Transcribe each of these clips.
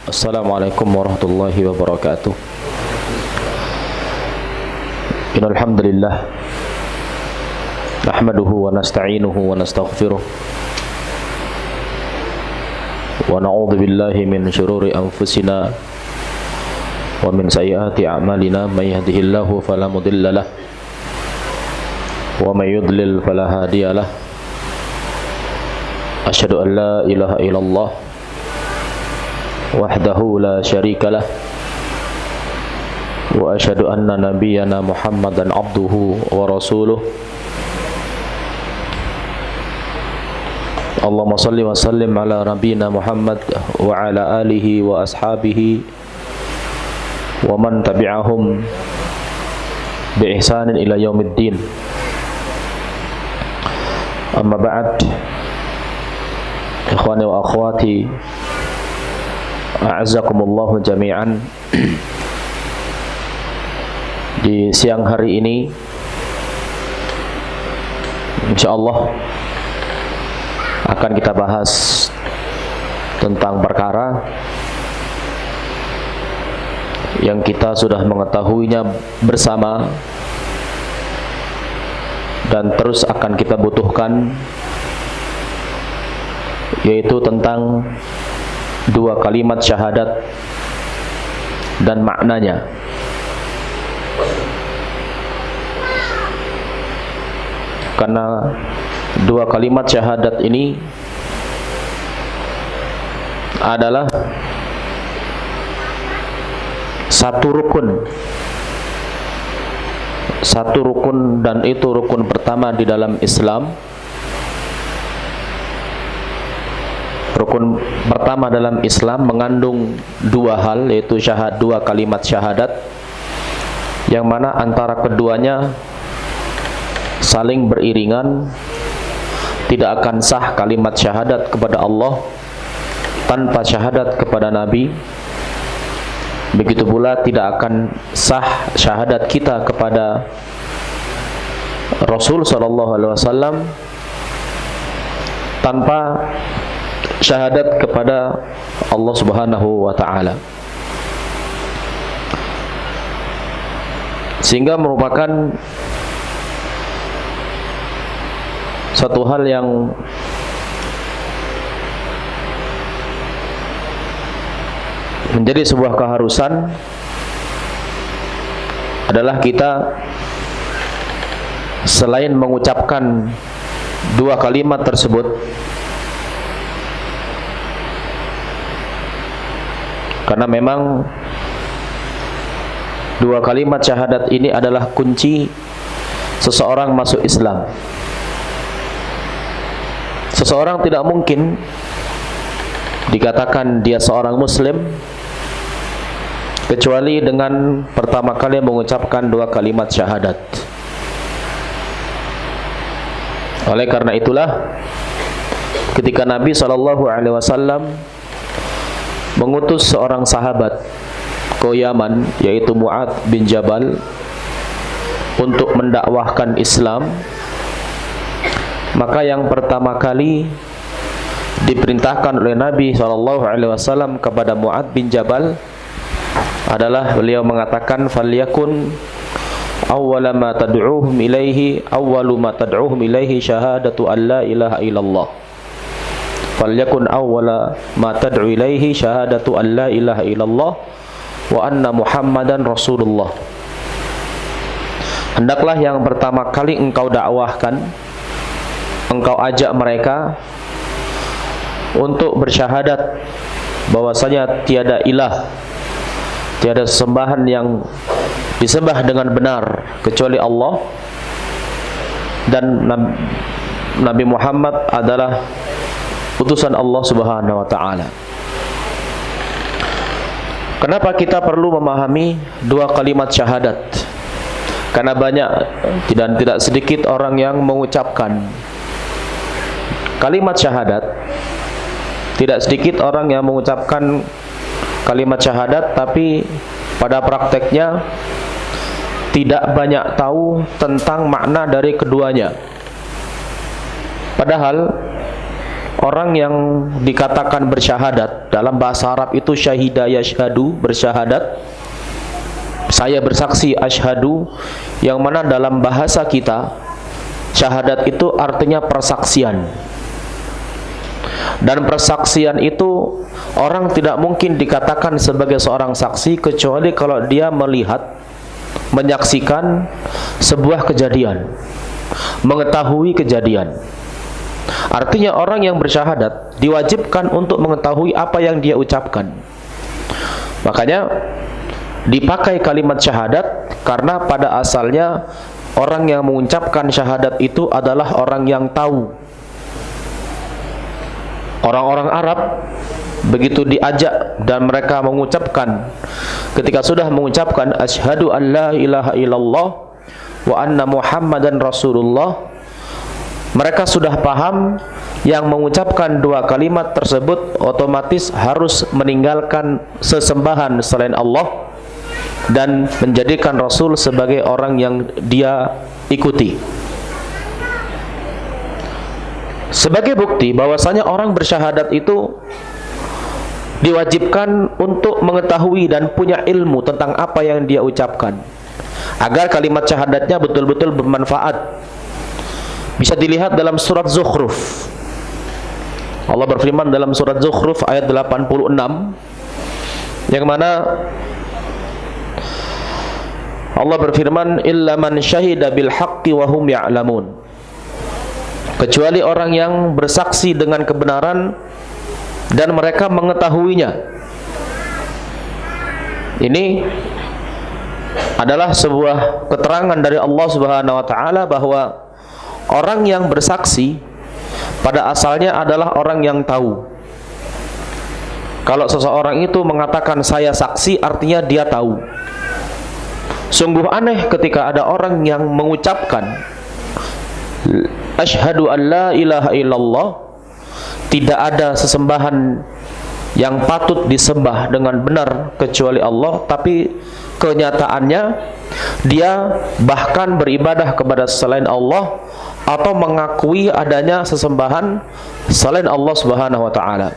Assalamualaikum warahmatullahi wabarakatuh. Innal hamdalillah nahmaduhu wa nasta'inuhu wa nastaghfiruh wa na'udzu billahi min shururi anfusina wa min sayyiati a'malina may yahdihillahu fala mudilla lahu wa may yudlil fala hadiya lahu. Asyhadu an la ilaha illallah wahdahu la syarika lah wa asyhadu anna nabiyyana Muhammadan abduhu wa rasuluh. Allahumma salli wa sallim ala nabiyyina Muhammad wa ala alihi wa ashabihi wa man tabi'ahum bi ihsanin ila yaumiddin. Amma ba'd, ikhwani wa akhwati, a'azzakumullahu jami'an. Di siang hari ini insyaallah akan kita bahas tentang perkara yang kita sudah mengetahuinya bersama dan terus akan kita butuhkan, yaitu tentang dua kalimat syahadat dan maknanya. Karena dua kalimat syahadat ini adalah satu rukun dan itu rukun pertama di dalam Islam. Rukun pertama dalam Islam mengandung dua hal, yaitu dua kalimat syahadat, yang mana antara keduanya saling beriringan. Tidak akan sah kalimat syahadat kepada Allah tanpa syahadat kepada Nabi. Begitu pula tidak akan sah syahadat kita kepada Rasul sallallahu alaihi wasallam tanpa syahadat kepada Allah Subhanahu wa taala. Sehingga merupakan satu hal yang menjadi sebuah keharusan adalah kita selain mengucapkan dua kalimat tersebut, karena memang dua kalimat syahadat ini adalah kunci seseorang masuk Islam. Seseorang tidak mungkin dikatakan dia seorang muslim kecuali dengan pertama kali mengucapkan dua kalimat syahadat. Oleh karena itulah ketika Nabi SAW mengutus seorang sahabat ke Yaman, yaitu Mu'adz bin Jabal, untuk mendakwahkan Islam, maka yang pertama kali diperintahkan oleh Nabi SAW kepada Mu'adz bin Jabal adalah beliau mengatakan, falyakun awwalu ma tad'uuhum ilaihi syahadatu an la ilaha illallah. Falyakun awwala ma tad'u ilaihi syahadatu an la ilaha illallah wa anna Muhammadan Rasulullah. Hendaklah yang pertama kali engkau dakwahkan, engkau ajak mereka untuk bersyahadat bahwasanya tiada ilah, tiada sesembahan yang disembah dengan benar kecuali Allah, dan Nabi Muhammad adalah utusan Allah Subhanahu wa taala. Kenapa kita perlu memahami dua kalimat syahadat? Karena banyak dan tidak sedikit orang yang mengucapkan kalimat syahadat, tidak sedikit orang yang mengucapkan kalimat syahadat tapi pada prakteknya tidak banyak tahu tentang makna dari keduanya. Padahal orang yang dikatakan bersyahadat, dalam bahasa Arab itu syahida yashhadu, bersyahadat, saya bersaksi asyhadu, yang mana dalam bahasa kita syahadat itu artinya persaksian. Dan persaksian itu orang tidak mungkin dikatakan sebagai seorang saksi kecuali kalau dia melihat, menyaksikan sebuah kejadian, mengetahui kejadian. Artinya orang yang bersyahadat diwajibkan untuk mengetahui apa yang dia ucapkan. Makanya dipakai kalimat syahadat karena pada asalnya orang yang mengucapkan syahadat itu adalah orang yang tahu. Orang-orang Arab begitu diajak dan mereka mengucapkan, ketika sudah mengucapkan asyhadu an la ilaha illallah wa anna muhammadan rasulullah, mereka sudah paham yang mengucapkan dua kalimat tersebut otomatis harus meninggalkan sesembahan selain Allah dan menjadikan Rasul sebagai orang yang dia ikuti. Sebagai bukti bahwasanya orang bersyahadat itu diwajibkan untuk mengetahui dan punya ilmu tentang apa yang dia ucapkan, agar kalimat syahadatnya betul-betul bermanfaat. Bisa dilihat dalam surat Zukhruf. Allah berfirman dalam surat Zukhruf ayat 86, yang mana Allah berfirman, illa man syahida bil haqqi wa hum ya'lamun, kecuali orang yang bersaksi dengan kebenaran dan mereka mengetahuinya. Ini adalah sebuah keterangan dari Allah Subhanahu wa taala bahwa orang yang bersaksi pada asalnya adalah orang yang tahu. Kalau seseorang itu mengatakan saya saksi, artinya dia tahu. Sungguh aneh ketika ada orang yang mengucapkan asyhadu an la ilaha illallah, tidak ada sesembahan yang patut disembah dengan benar kecuali Allah, tapi kenyataannya dia bahkan beribadah kepada selain Allah atau mengakui adanya sesembahan selain Allah Subhanahu wa taala.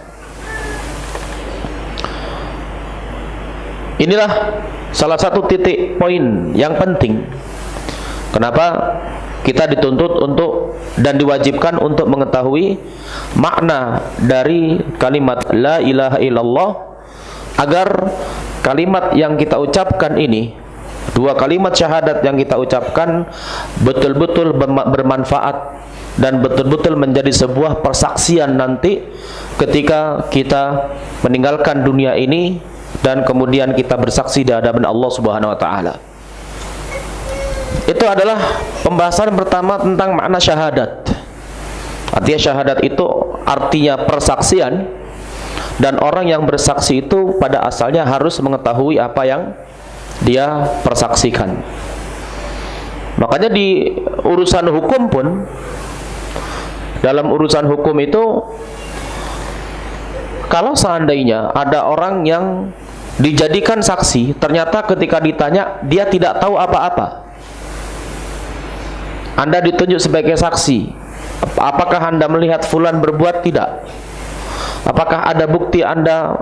Inilah salah satu titik poin yang penting kenapa kita dituntut untuk dan diwajibkan untuk mengetahui makna dari kalimat la ilaha illallah, agar kalimat yang kita ucapkan ini, dua kalimat syahadat yang kita ucapkan, betul-betul bermanfaat dan betul-betul menjadi sebuah persaksian nanti ketika kita meninggalkan dunia ini dan kemudian kita bersaksi di hadapan Allah Subhanahu wa taala. Itu adalah pembahasan pertama tentang makna syahadat. Artinya syahadat itu artinya persaksian, dan orang yang bersaksi itu pada asalnya harus mengetahui apa yang dia persaksikan. Makanya di urusan hukum pun, dalam urusan hukum itu, kalau seandainya ada orang yang dijadikan saksi, ternyata ketika ditanya dia tidak tahu apa-apa, Anda ditunjuk sebagai saksi, apakah Anda melihat fulan berbuat? Tidak. Apakah ada bukti Anda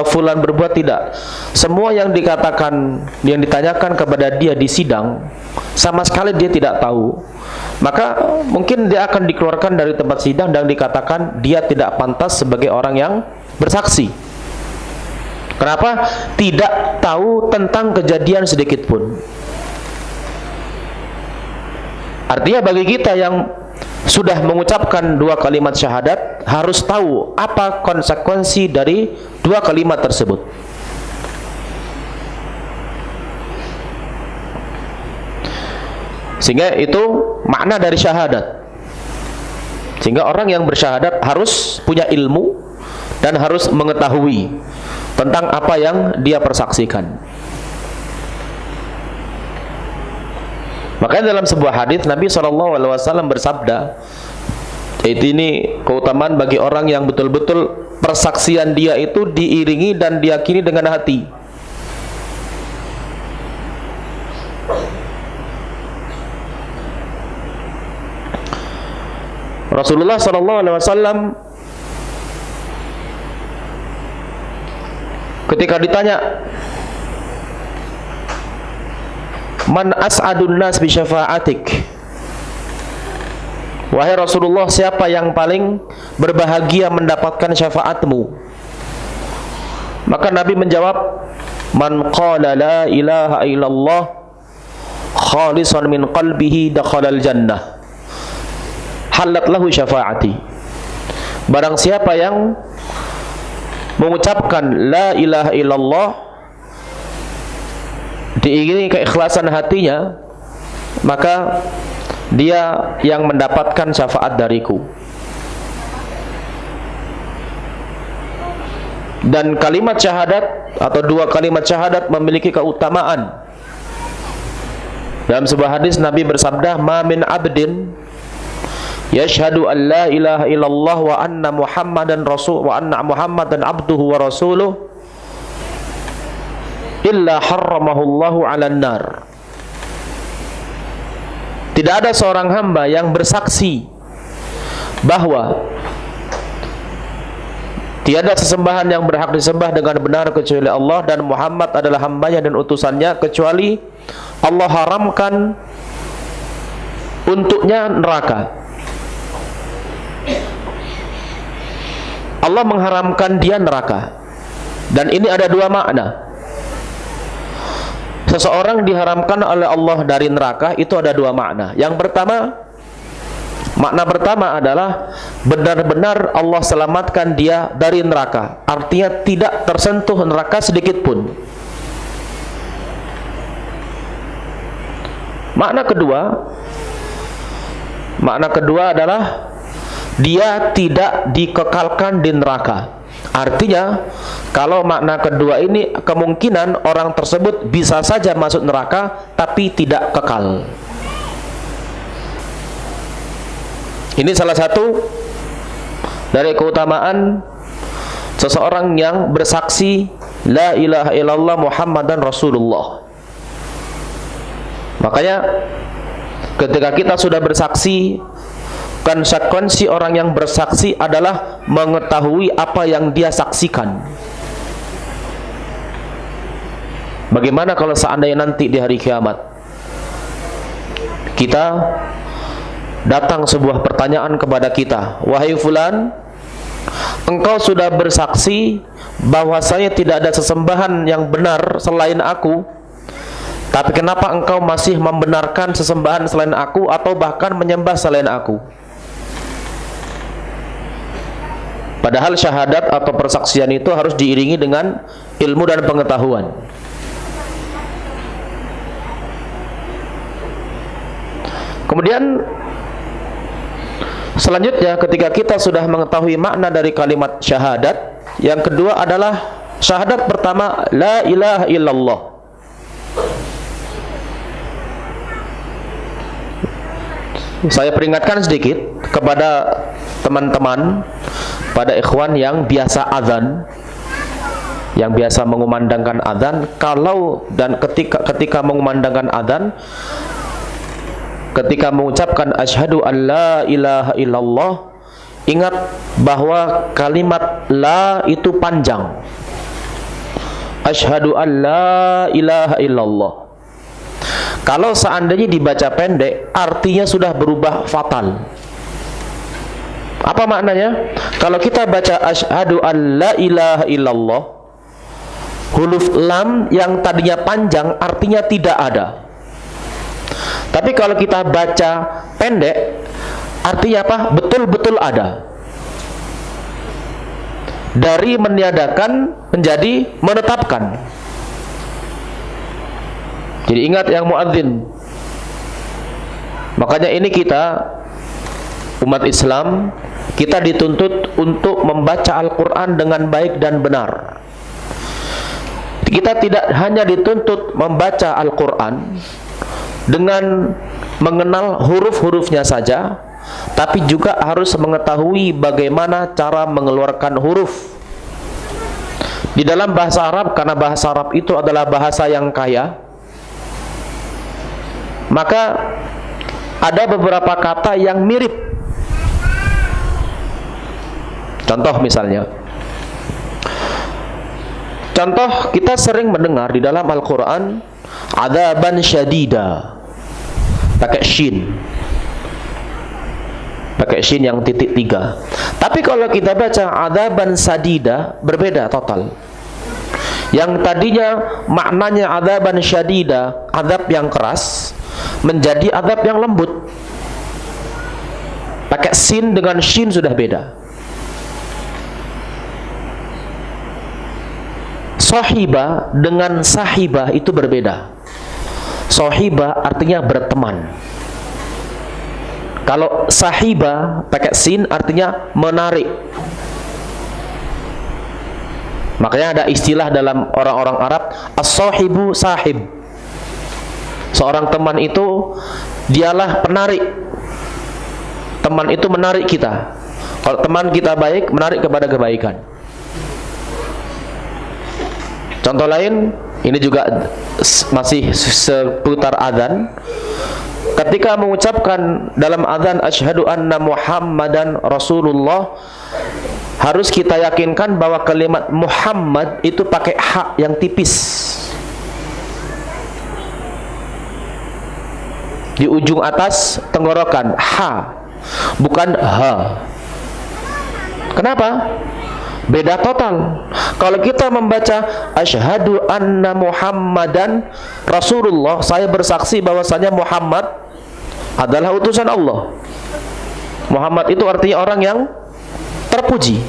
fulan berbuat? Tidak. Semua yang dikatakan, yang ditanyakan kepada dia di sidang, sama sekali dia tidak tahu. Maka mungkin dia akan dikeluarkan dari tempat sidang dan dikatakan dia tidak pantas sebagai orang yang bersaksi. Kenapa? Tidak tahu tentang kejadian sedikit pun. Artinya bagi kita yang sudah mengucapkan dua kalimat syahadat, harus tahu apa konsekuensi dari dua kalimat tersebut. Sehingga itu makna dari syahadat. Sehingga orang yang bersyahadat harus punya ilmu dan harus mengetahui tentang apa yang dia persaksikan. Makanya dalam sebuah hadis Nabi SAW bersabda, yaitu ini keutamaan bagi orang yang betul-betul persaksian dia itu diiringi dan diyakini dengan hati. Rasulullah SAW ketika ditanya, "Man as'adun nas bi syafa'atik?" Wahai Rasulullah, siapa yang paling berbahagia mendapatkan syafaatmu? Maka Nabi menjawab, "Man qala la ilaha illallah khalisan min qalbihi dakhalal jannah halat lahu syafaati." Barang siapa yang mengucapkan la ilaha illallah diiringi keikhlasan hatinya, maka dia yang mendapatkan syafaat dariku. Dan kalimat syahadat atau dua kalimat syahadat memiliki keutamaan. Dalam sebuah hadis Nabi bersabda, "Ma min abdin yashhadu an la ilaha illallah wa anna Muhammadan abduhu wa rasuluh illa harramahu Allahu 'alan nar." Tidak ada seorang hamba yang bersaksi bahwa tiada sesembahan yang berhak disembah dengan benar kecuali Allah dan Muhammad adalah hambanya dan utusannya, kecuali Allah haramkan untuknya neraka. Allah mengharamkan dia neraka. Dan ini ada dua makna. Seseorang diharamkan oleh Allah dari neraka, itu ada dua makna. Yang pertama, makna pertama adalah benar-benar Allah selamatkan dia dari neraka. Artinya tidak tersentuh neraka sedikit pun. Makna kedua adalah dia tidak dikekalkan di neraka. Artinya, kalau makna kedua ini, kemungkinan orang tersebut bisa saja masuk neraka tapi tidak kekal. Ini salah satu dari keutamaan seseorang yang bersaksi la ilaha illallah Muhammadan Rasulullah. Makanya ketika kita sudah bersaksi, konsekuensi orang yang bersaksi adalah mengetahui apa yang dia saksikan. Bagaimana kalau seandainya nanti di hari kiamat kita datang sebuah pertanyaan kepada kita, "Wahai fulan, engkau sudah bersaksi bahwasanya tidak ada sesembahan yang benar selain aku, tapi kenapa engkau masih membenarkan sesembahan selain aku atau bahkan menyembah selain aku?" Padahal syahadat atau persaksian itu harus diiringi dengan ilmu dan pengetahuan. Kemudian selanjutnya, ketika kita sudah mengetahui makna dari kalimat syahadat, yang kedua adalah syahadat pertama, la ilaha illallah. Saya peringatkan sedikit kepada teman-teman, pada ikhwan yang biasa azan, yang biasa mengumandangkan azan, kalau dan ketika mengumandangkan azan, ketika mengucapkan asyhadu an la ilaha illallah, ingat bahwa kalimat la itu panjang. Asyhadu an la ilaha illallah. Kalau seandainya dibaca pendek, artinya sudah berubah fatal. Apa maknanya? Kalau kita baca asyhadu an la ilaha illallah, huruf lam yang tadinya panjang artinya tidak ada. Tapi kalau kita baca pendek, artinya apa? Betul-betul ada. Dari meniadakan menjadi menetapkan. Jadi ingat yang muadzin. Makanya ini kita, umat Islam, kita dituntut untuk membaca Al-Quran dengan baik dan benar. Kita tidak hanya dituntut membaca Al-Quran dengan mengenal huruf-hurufnya saja, tapi juga harus mengetahui bagaimana cara mengeluarkan huruf. Di dalam bahasa Arab, karena bahasa Arab itu adalah bahasa yang kaya, maka ada beberapa kata yang mirip. Contoh misalnya, Contoh, kita sering mendengar di dalam Al-Quran adzaban syadida, pakai shin yang titik 3. Tapi kalau kita baca adzaban sadida, berbeda total. Yang tadinya maknanya adzaban syadida, azab yang keras, menjadi azab yang lembut. Pakai sin dengan shin sudah beda. Sohibah dengan sahibah itu berbeda. Sohibah artinya berteman. Kalau sahibah pakai sin artinya menarik. Makanya ada istilah dalam orang-orang Arab, as-sohibu sahib. Seorang teman itu dialah penarik. Teman itu menarik kita. Kalau teman kita baik, menarik kepada kebaikan. Contoh lain, ini juga masih seputar adzan. Ketika mengucapkan dalam adzan asyhadu anna Muhammadan Rasulullah, harus kita yakinkan bahwa kalimat Muhammad itu pakai ha yang tipis. Di ujung atas tenggorokan, ha, bukan ha. Kenapa? Beda total. Kalau kita membaca asyhadu anna Muhammadan Rasulullah, saya bersaksi bahwasanya Muhammad adalah utusan Allah. Muhammad itu artinya orang yang terpuji.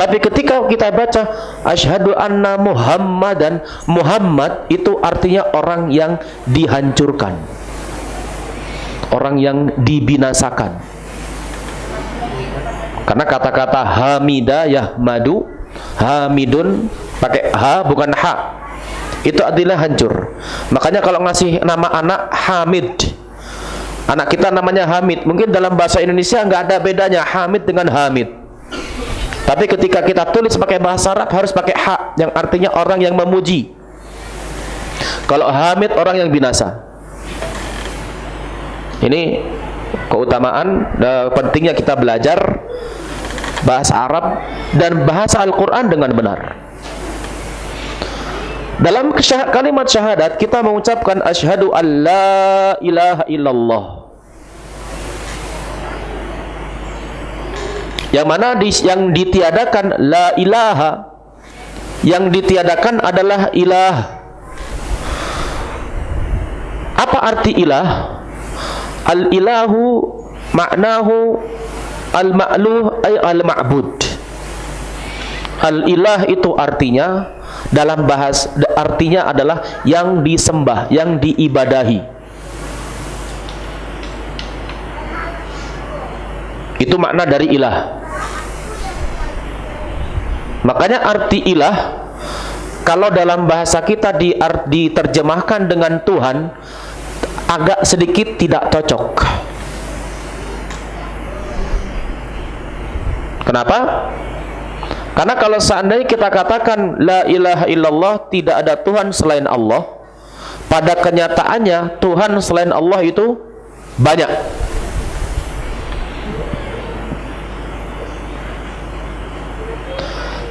Tapi ketika kita baca asyhadu anna Muhammadan, Muhammad itu artinya orang yang dihancurkan, orang yang dibinasakan. Karena kata-kata hamida yahmadu, hamidun pakai ha bukan ha, itu adalah hancur. Makanya kalau ngasih nama anak Hamid, anak kita namanya Hamid, mungkin dalam bahasa Indonesia nggak ada bedanya Hamid dengan Hamid. Tapi ketika kita tulis pakai bahasa Arab harus pakai ha, yang artinya orang yang memuji. Kalau Hamid orang yang binasa. Ini keutamaan dan pentingnya kita belajar bahasa Arab dan bahasa Al-Quran dengan benar. Dalam kalimat syahadat kita mengucapkan asyhadu an la ilaha illallah, yang mana yang ditiadakan la ilaha, yang ditiadakan adalah ilah. Apa arti ilah? Al-ilahu maknahu al-ma'luh ay al-ma'bud. Al-ilah itu artinya dalam bahasa artinya adalah yang disembah, yang diibadahi. Itu makna dari ilah. Makanya arti ilah kalau dalam bahasa kita diterjemahkan dengan Tuhan agak sedikit tidak cocok. Kenapa? Karena kalau seandainya kita katakan la ilaha illallah, tidak ada Tuhan selain Allah, pada kenyataannya Tuhan selain Allah itu banyak.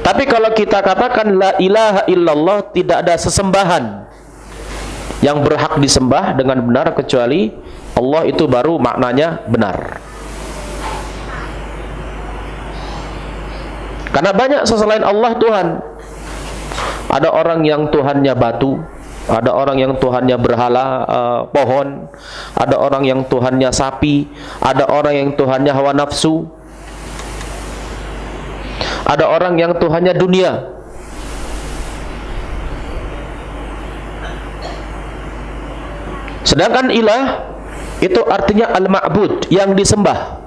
Tapi kalau kita katakan la ilaha illallah, tidak ada sesembahan yang berhak disembah dengan benar kecuali Allah, itu baru maknanya benar. Karena banyak selain Allah Tuhan. Ada orang yang Tuhannya batu, ada orang yang Tuhannya berhala pohon, ada orang yang Tuhannya sapi, ada orang yang Tuhannya hawa nafsu, ada orang yang Tuhannya dunia. Sedangkan ilah itu artinya al-ma'bud, yang disembah.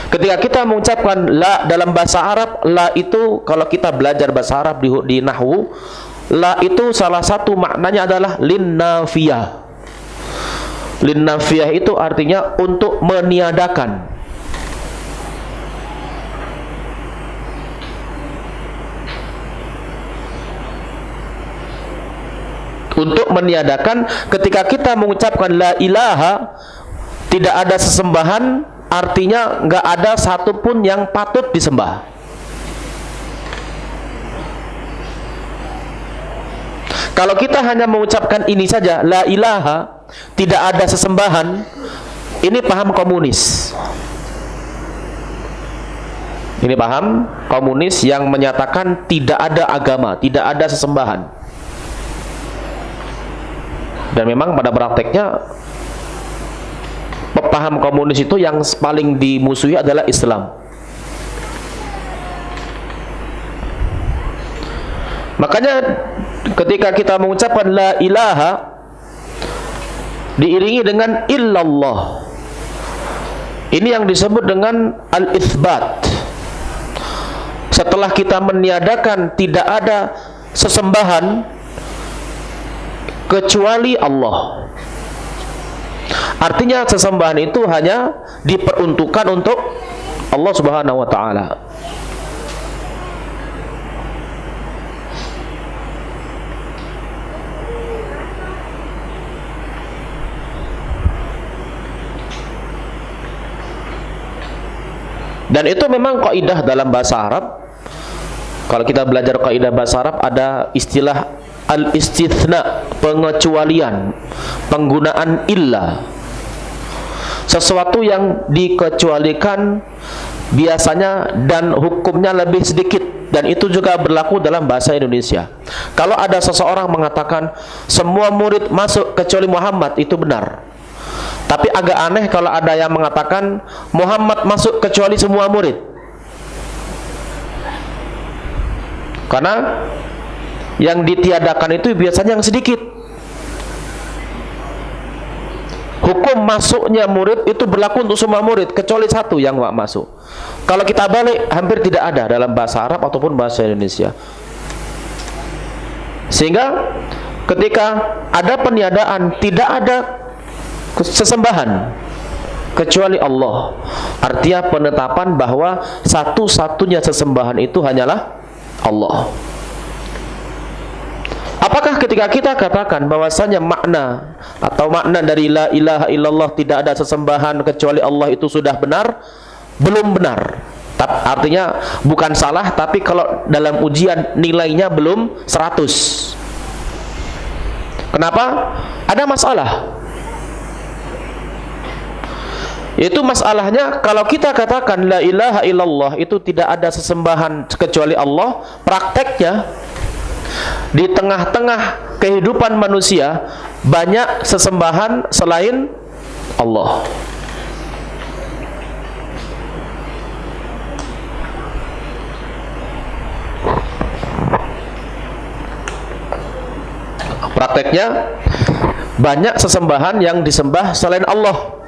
Ketika kita mengucapkan la dalam bahasa Arab, la itu kalau kita belajar bahasa Arab di nahwu, la itu salah satu maknanya adalah linnafiyah. Linnafiyah itu artinya untuk meniadakan. Untuk meniadakan. Ketika kita mengucapkan la ilaha, tidak ada sesembahan, artinya nggak ada satupun yang patut disembah. Kalau kita hanya mengucapkan ini saja, la ilaha, tidak ada sesembahan, ini paham komunis. Ini paham komunis yang menyatakan tidak ada agama, tidak ada sesembahan. Dan memang pada prakteknya paham komunis itu yang paling dimusuhi adalah Islam. Makanya ketika kita mengucapkan la ilaha diiringi dengan illallah, ini yang disebut dengan al-itsbat. Setelah kita meniadakan tidak ada sesembahan kecuali Allah, artinya sesembahan itu hanya diperuntukkan untuk Allah Subhanahu wa taala. Dan itu memang kaidah dalam bahasa Arab. Kalau kita belajar kaidah bahasa Arab, ada istilah al-istitsna, pengecualian, penggunaan illa. Sesuatu yang dikecualikan biasanya dan hukumnya lebih sedikit, dan itu juga berlaku dalam bahasa Indonesia. Kalau ada seseorang mengatakan semua murid masuk kecuali Muhammad, itu benar. Tapi agak aneh kalau ada yang mengatakan Muhammad masuk kecuali semua murid. Karena yang ditiadakan itu biasanya yang sedikit. Hukum masuknya murid itu berlaku untuk semua murid kecuali satu yang nggak masuk. Kalau kita balik, hampir tidak ada dalam bahasa Arab ataupun bahasa Indonesia. Sehingga ketika ada peniadaan, tidak ada sesembahan kecuali Allah, artinya penetapan bahwa satu-satunya sesembahan itu hanyalah Allah. Apakah ketika kita katakan bahwasanya makna atau makna dari la ilaha illallah, tidak ada sesembahan kecuali Allah, itu sudah benar? Belum benar. Artinya bukan salah, tapi kalau dalam ujian nilainya belum 100. Kenapa? Ada masalah. Itu masalahnya, kalau kita katakan la ilaha illallah itu tidak ada sesembahan kecuali Allah, prakteknya di tengah-tengah kehidupan manusia banyak sesembahan selain Allah. Prakteknya banyak sesembahan yang disembah selain Allah.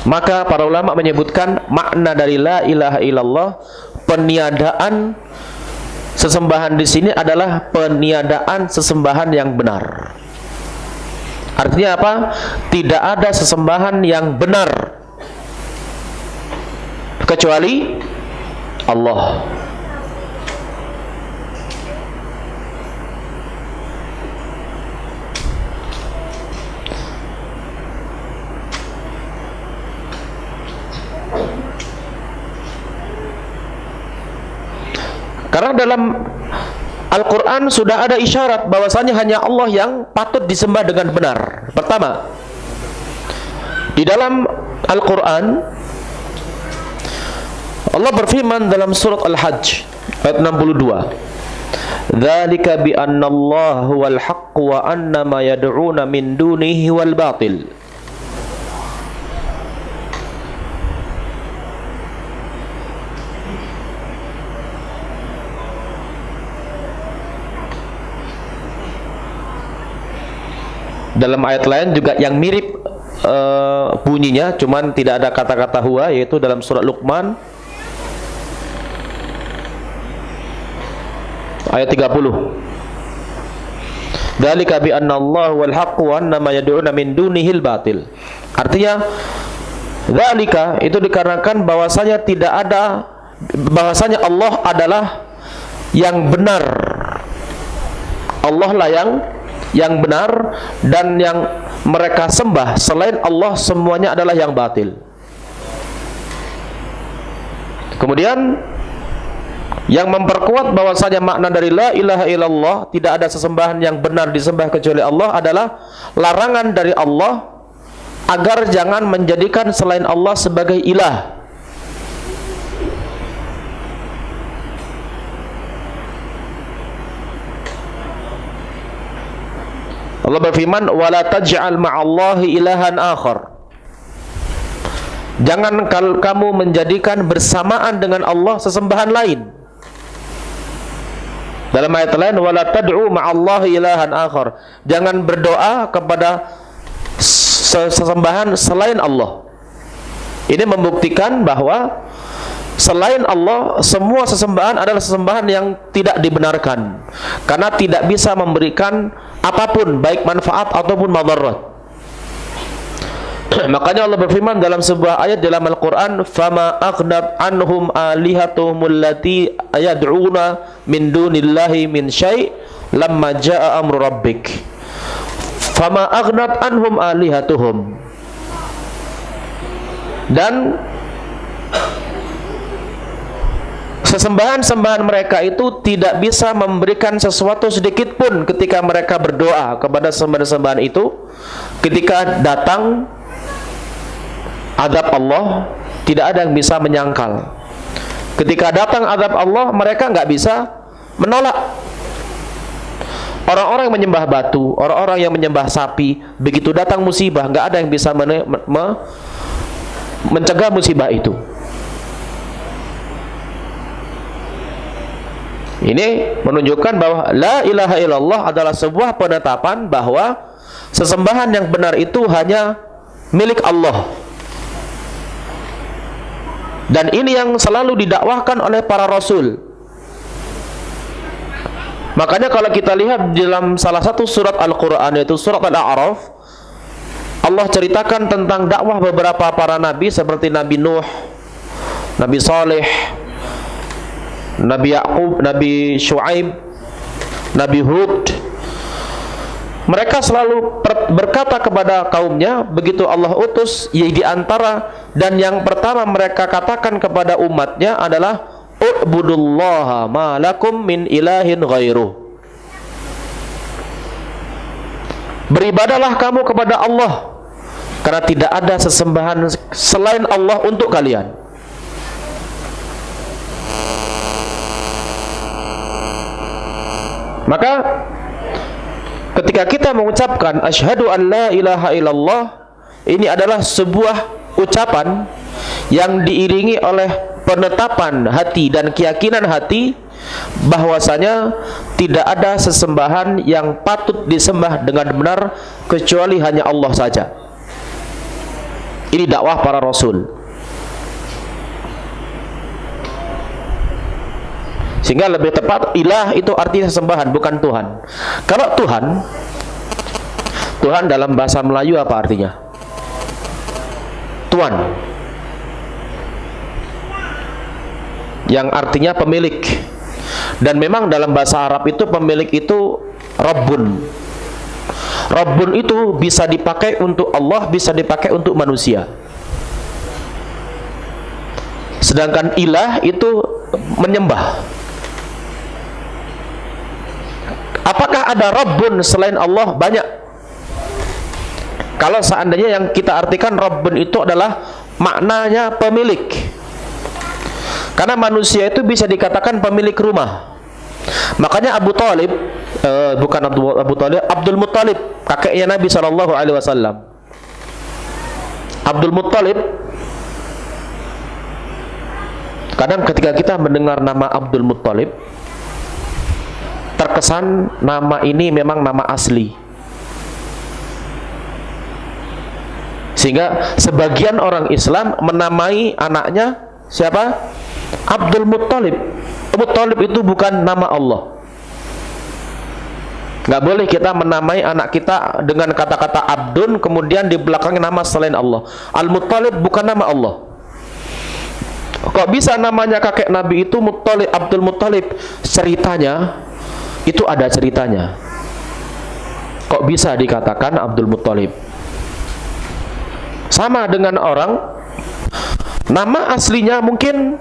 Maka para ulama menyebutkan makna dari la ilaha illallah, peniadaan sesembahan di sini adalah peniadaan sesembahan yang benar. Artinya apa? Tidak ada sesembahan yang benar kecuali Allah. Karena dalam Al-Quran sudah ada isyarat bahwasanya hanya Allah yang patut disembah dengan benar. Pertama, di dalam Al-Quran Allah berfirman dalam surat Al-Hajj ayat 62, "Dzalika bi anna Allah huwal haqq wa anna ma yad'una min dunihi wal batil." Dalam ayat lain juga yang mirip bunyinya, cuman tidak ada kata-kata huwa, yaitu dalam surat Luqman ayat 30. Dzalika bi anna Allah wal haqq wa anna ma yad'una min dunihil batil. Artinya dzalika itu dikarenakan bahwasanya bahwasanya Allah adalah yang benar. Allah lah yang benar, dan yang mereka sembah selain Allah semuanya adalah yang batil. Kemudian yang memperkuat bahwasanya makna dari la ilaha illallah, tidak ada sesembahan yang benar disembah kecuali Allah, adalah larangan dari Allah agar jangan menjadikan selain Allah sebagai ilah. Allah berfirman, wala taj'al ma'allahi ilahan akhar. Jangan kamu menjadikan bersamaan dengan Allah sesembahan lain. Dalam ayat lain, wala tad'u ma'allahi ilahan akhar. Jangan berdoa kepada sesembahan selain Allah. Ini membuktikan bahwa selain Allah, semua sesembahan adalah sesembahan yang tidak dibenarkan, karena tidak bisa memberikan apapun, baik manfaat ataupun madarat. Makanya Allah berfirman dalam sebuah ayat dalam Al-Quran, fama aghnat anhum alihatuhum allati yad'una min dunillahi min syai' lamma ja'a amru rabbik. Fama aghnat anhum alihatuhum. Dan sesembahan-sembahan mereka itu tidak bisa memberikan sesuatu sedikit pun ketika mereka berdoa kepada sembahan-sembahan itu. Ketika datang azab Allah, tidak ada yang bisa menyangkal. Ketika datang azab Allah, mereka nggak bisa menolak. Orang-orang yang menyembah batu, orang-orang yang menyembah sapi, begitu datang musibah, nggak ada yang bisa mencegah musibah itu. Ini menunjukkan bahwa la ilaha illallah adalah sebuah penetapan bahwa sesembahan yang benar itu hanya milik Allah. Dan ini yang selalu didakwahkan oleh para rasul. Makanya kalau kita lihat dalam salah satu surat Al-Quran, yaitu surat Al-A'raf, Allah ceritakan tentang dakwah beberapa para nabi seperti Nabi Nuh, Nabi Saleh, Nabi Yaqub, Nabi Shu'aib, Nabi Hud. Mereka selalu berkata kepada kaumnya begitu Allah utus, di antara dan yang pertama mereka katakan kepada umatnya adalah u'budullaha ma lakum min ilahin ghairuh. Beribadahlah kamu kepada Allah, karena tidak ada sesembahan selain Allah untuk kalian. Maka ketika kita mengucapkan asyhadu an la ilaha illallah, ini adalah sebuah ucapan yang diiringi oleh penetapan hati dan keyakinan hati bahwasanya tidak ada sesembahan yang patut disembah dengan benar kecuali hanya Allah saja. Ini dakwah para rasul. Sehingga lebih tepat, ilah itu artinya sesembahan, bukan Tuhan. Kalau Tuhan, Tuhan dalam bahasa Melayu apa artinya? Tuan, yang artinya pemilik. Dan memang dalam bahasa Arab itu pemilik itu Rabbun. Rabbun itu bisa dipakai untuk Allah, bisa dipakai untuk manusia. Sedangkan ilah itu menyembah. Apakah ada Rabbun selain Allah? Banyak. Kalau seandainya yang kita artikan Rabbun itu adalah maknanya pemilik. Karena manusia itu bisa dikatakan pemilik rumah. Makanya Abu Talib, bukan Abu Talib, Abdul Muttalib, kakeknya Nabi SAW. Abdul Muttalib, kadang ketika kita mendengar nama Abdul Muttalib, terkesan nama ini memang nama asli. Sehingga sebagian orang Islam menamai anaknya siapa? Abdul Muttalib. Muttalib itu bukan nama Allah. Nggak boleh kita menamai anak kita dengan kata-kata Abdun kemudian di belakangnya nama selain Allah. Al-Muttalib bukan nama Allah. Kok bisa namanya kakek Nabi itu Muttalib, Abdul Muttalib? Ceritanya itu ada ceritanya. Kok bisa dikatakan Abdul Muttalib? Sama dengan orang nama aslinya mungkin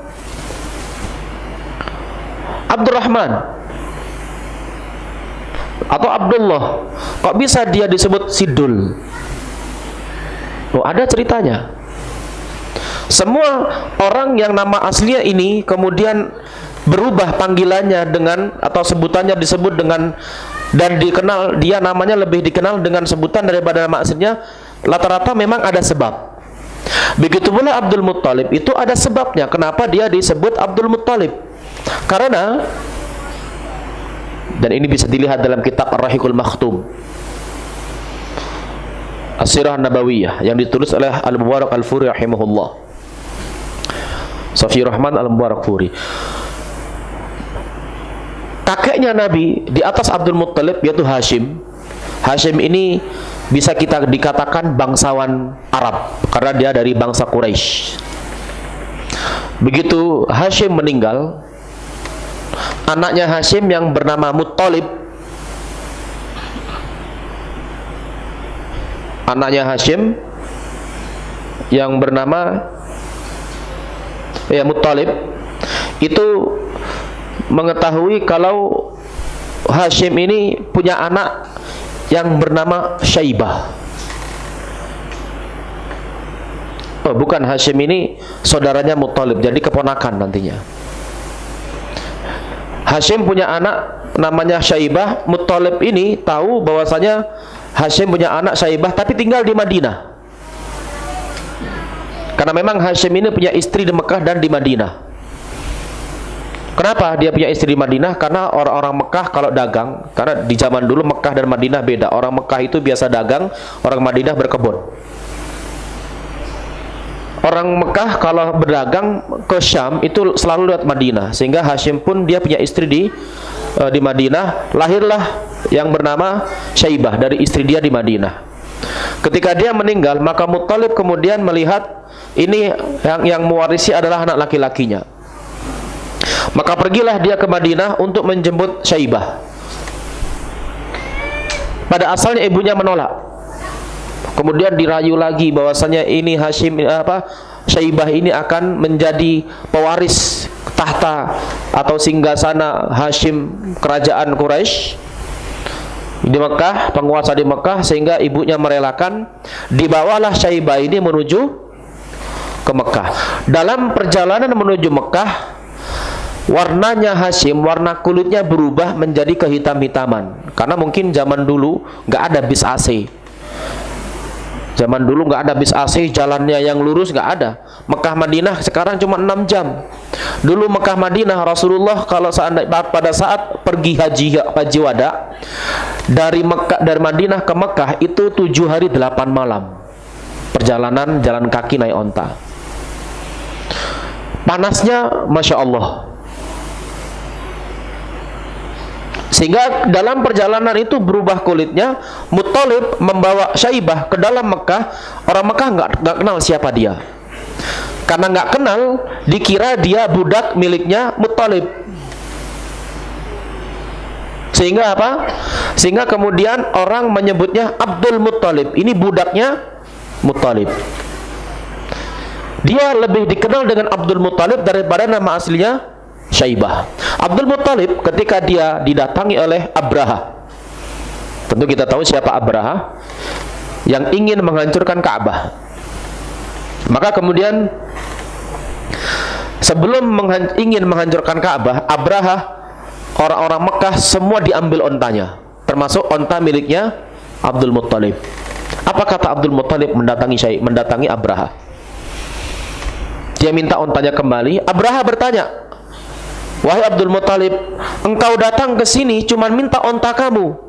Abdurrahman atau Abdullah, kok bisa dia disebut Sidul? Oh, ada ceritanya. Semua orang yang nama aslinya ini kemudian berubah panggilannya dengan atau sebutannya disebut dengan, dan dikenal, dia namanya lebih dikenal dengan sebutan daripada nama aslinya, rata-rata memang ada sebab. Begitu pula Abdul Muttalib, itu ada sebabnya kenapa dia disebut Abdul Muttalib. Karena, dan ini bisa dilihat dalam kitab Ar-Rahiqul Makhtum, As-Sirah Nabawiyah, yang ditulis oleh Al-Mubarak Al-Furi rahimahullah, Safi Rahman Al-Mubarak-Furi. Kakeknya Nabi di atas Abdul Muttalib yaitu Hashim. Hashim ini bisa kita dikatakan bangsawan Arab karena dia dari bangsa Quraisy. Begitu Hashim meninggal, anaknya Hashim yang bernama Muttalib, anaknya Hashim yang bernama Muttalib itu mengetahui kalau Hashim ini punya anak yang bernama Syaibah. Oh, bukan, Hashim ini saudaranya Muttalib, jadi keponakan nantinya. Hashim punya anak namanya Syaibah. Muttalib ini tahu bahwasanya Hashim punya anak Syaibah tapi tinggal di Madinah. Karena memang Hashim ini punya istri di Mekah dan di Madinah. Kenapa dia punya istri di Madinah? Karena orang-orang Mekah kalau dagang, karena di zaman dulu Mekah dan Madinah beda. Orang Mekah itu biasa dagang, orang Madinah berkebun. Orang Mekah kalau berdagang ke Syam itu selalu lewat Madinah, sehingga Hashim pun dia punya istri di Madinah. Lahirlah yang bernama Syaibah dari istri dia di Madinah. Ketika dia meninggal, maka Muttalib kemudian melihat ini yang mewarisi adalah anak laki-lakinya. Maka pergilah dia ke Madinah untuk menjemput Syaibah. Pada asalnya ibunya menolak. Kemudian dirayu lagi bahwasanya ini Syaibah ini akan menjadi pewaris tahta atau singgasana Hashim kerajaan Quraisy di Mekah, penguasa di Mekah, sehingga ibunya merelakan. Dibawalah Syaibah ini menuju ke Mekah. Dalam perjalanan menuju Mekah, warnanya Hashim, warna kulitnya berubah menjadi kehitam-hitaman. Karena mungkin zaman dulu nggak ada bis AC. Zaman dulu nggak ada bis AC, jalannya yang lurus nggak ada. Mekah Madinah sekarang cuma 6 jam. Dulu Mekah Madinah Rasulullah kalau pada saat pergi haji wada dari Madinah ke Mekah itu 7 hari 8 malam. Perjalanan jalan kaki naik onta. Panasnya Masya Allah. Sehingga dalam perjalanan itu berubah kulitnya. Muttalib membawa Syaibah ke dalam Mekah. Orang Mekah nggak kenal siapa dia. Karena nggak kenal, dikira dia budak miliknya Muttalib. Sehingga apa? Sehingga kemudian orang menyebutnya Abdul Muttalib. Ini budaknya Muttalib. Dia lebih dikenal dengan Abdul Muttalib daripada nama aslinya Syaibah. Abdul Muttalib ketika dia didatangi oleh Abraha. Tentu kita tahu siapa Abraha, yang ingin menghancurkan Ka'bah. Maka kemudian sebelum ingin menghancurkan Ka'bah, Abraha, orang-orang Mekah semua diambil ontanya, termasuk onta miliknya Abdul Muttalib. Apa kata Abdul Muttalib mendatangi Abraha? Dia minta ontanya kembali. Abraha bertanya, "Wahai Abdul Muttalib, engkau datang ke sini cuma minta onta kamu,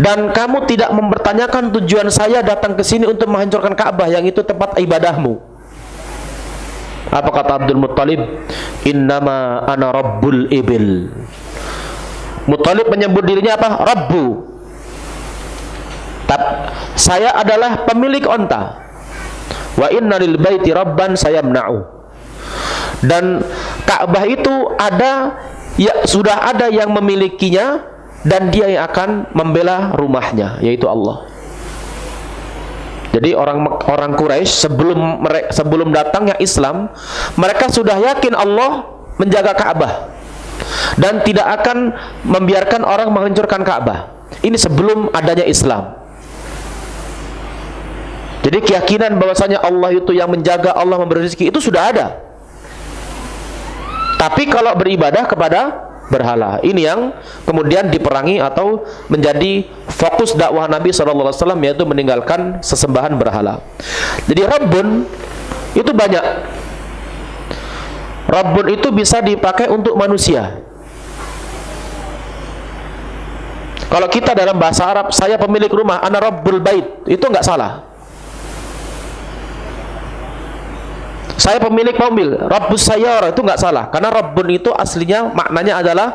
dan kamu tidak mempertanyakan tujuan saya datang ke sini untuk menghancurkan Ka'bah yang itu tempat ibadahmu." Apa kata Abdul Muttalib? "Innama ana rabbul ibil." Muttalib menyebut dirinya apa? Rabbu. Saya adalah pemilik onta. Wa inna lil baiti rabban sayamna'u. Dan Ka'bah itu sudah ada yang memilikinya, dan dia yang akan membela rumahnya, yaitu Allah. Jadi orang Quraisy sebelum datangnya Islam, mereka sudah yakin Allah menjaga Ka'bah dan tidak akan membiarkan orang menghancurkan Ka'bah. Ini sebelum adanya Islam. Jadi keyakinan bahwasanya Allah itu yang menjaga, Allah memberi rezeki itu sudah ada. Tapi kalau beribadah kepada berhala, ini yang kemudian diperangi atau menjadi fokus dakwah Nabi SAW, yaitu meninggalkan sesembahan berhala. Jadi Rabbun itu banyak. Rabbun itu bisa dipakai untuk manusia. Kalau kita dalam bahasa Arab, saya pemilik rumah, ana Rabbul Bait, itu nggak salah. Saya pemilik mobil, Rabbus Sayyarah, itu nggak salah, karena Rabbun itu aslinya maknanya adalah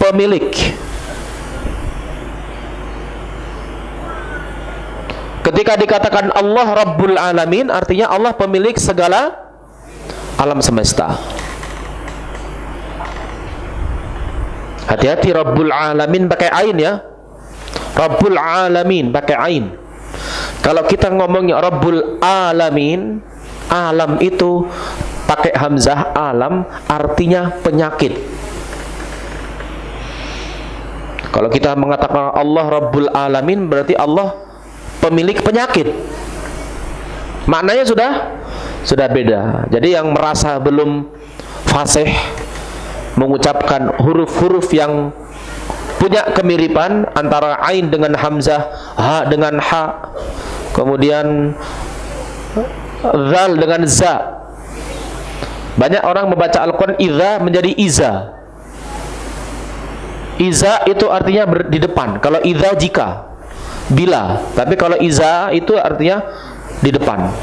pemilik. Ketika dikatakan Allah Rabbul Alamin, artinya Allah pemilik segala alam semesta. Hati-hati, Rabbul Alamin pakai ain ya. Rabbul Alamin pakai ain. Kalau kita ngomongnya Rabbul Alamin, alam itu pakai hamzah, alam artinya penyakit. Kalau kita mengatakan Allah Rabbul Alamin, berarti Allah pemilik penyakit. Maknanya sudah beda. Jadi yang merasa belum fasih mengucapkan huruf-huruf yang punya kemiripan antara ain dengan hamzah, ha dengan ha, kemudian zal dengan za. Banyak orang membaca Al-Quran idza menjadi iza. Iza itu artinya di depan. Kalau idza jika, bila. Tapi kalau iza itu artinya di depan.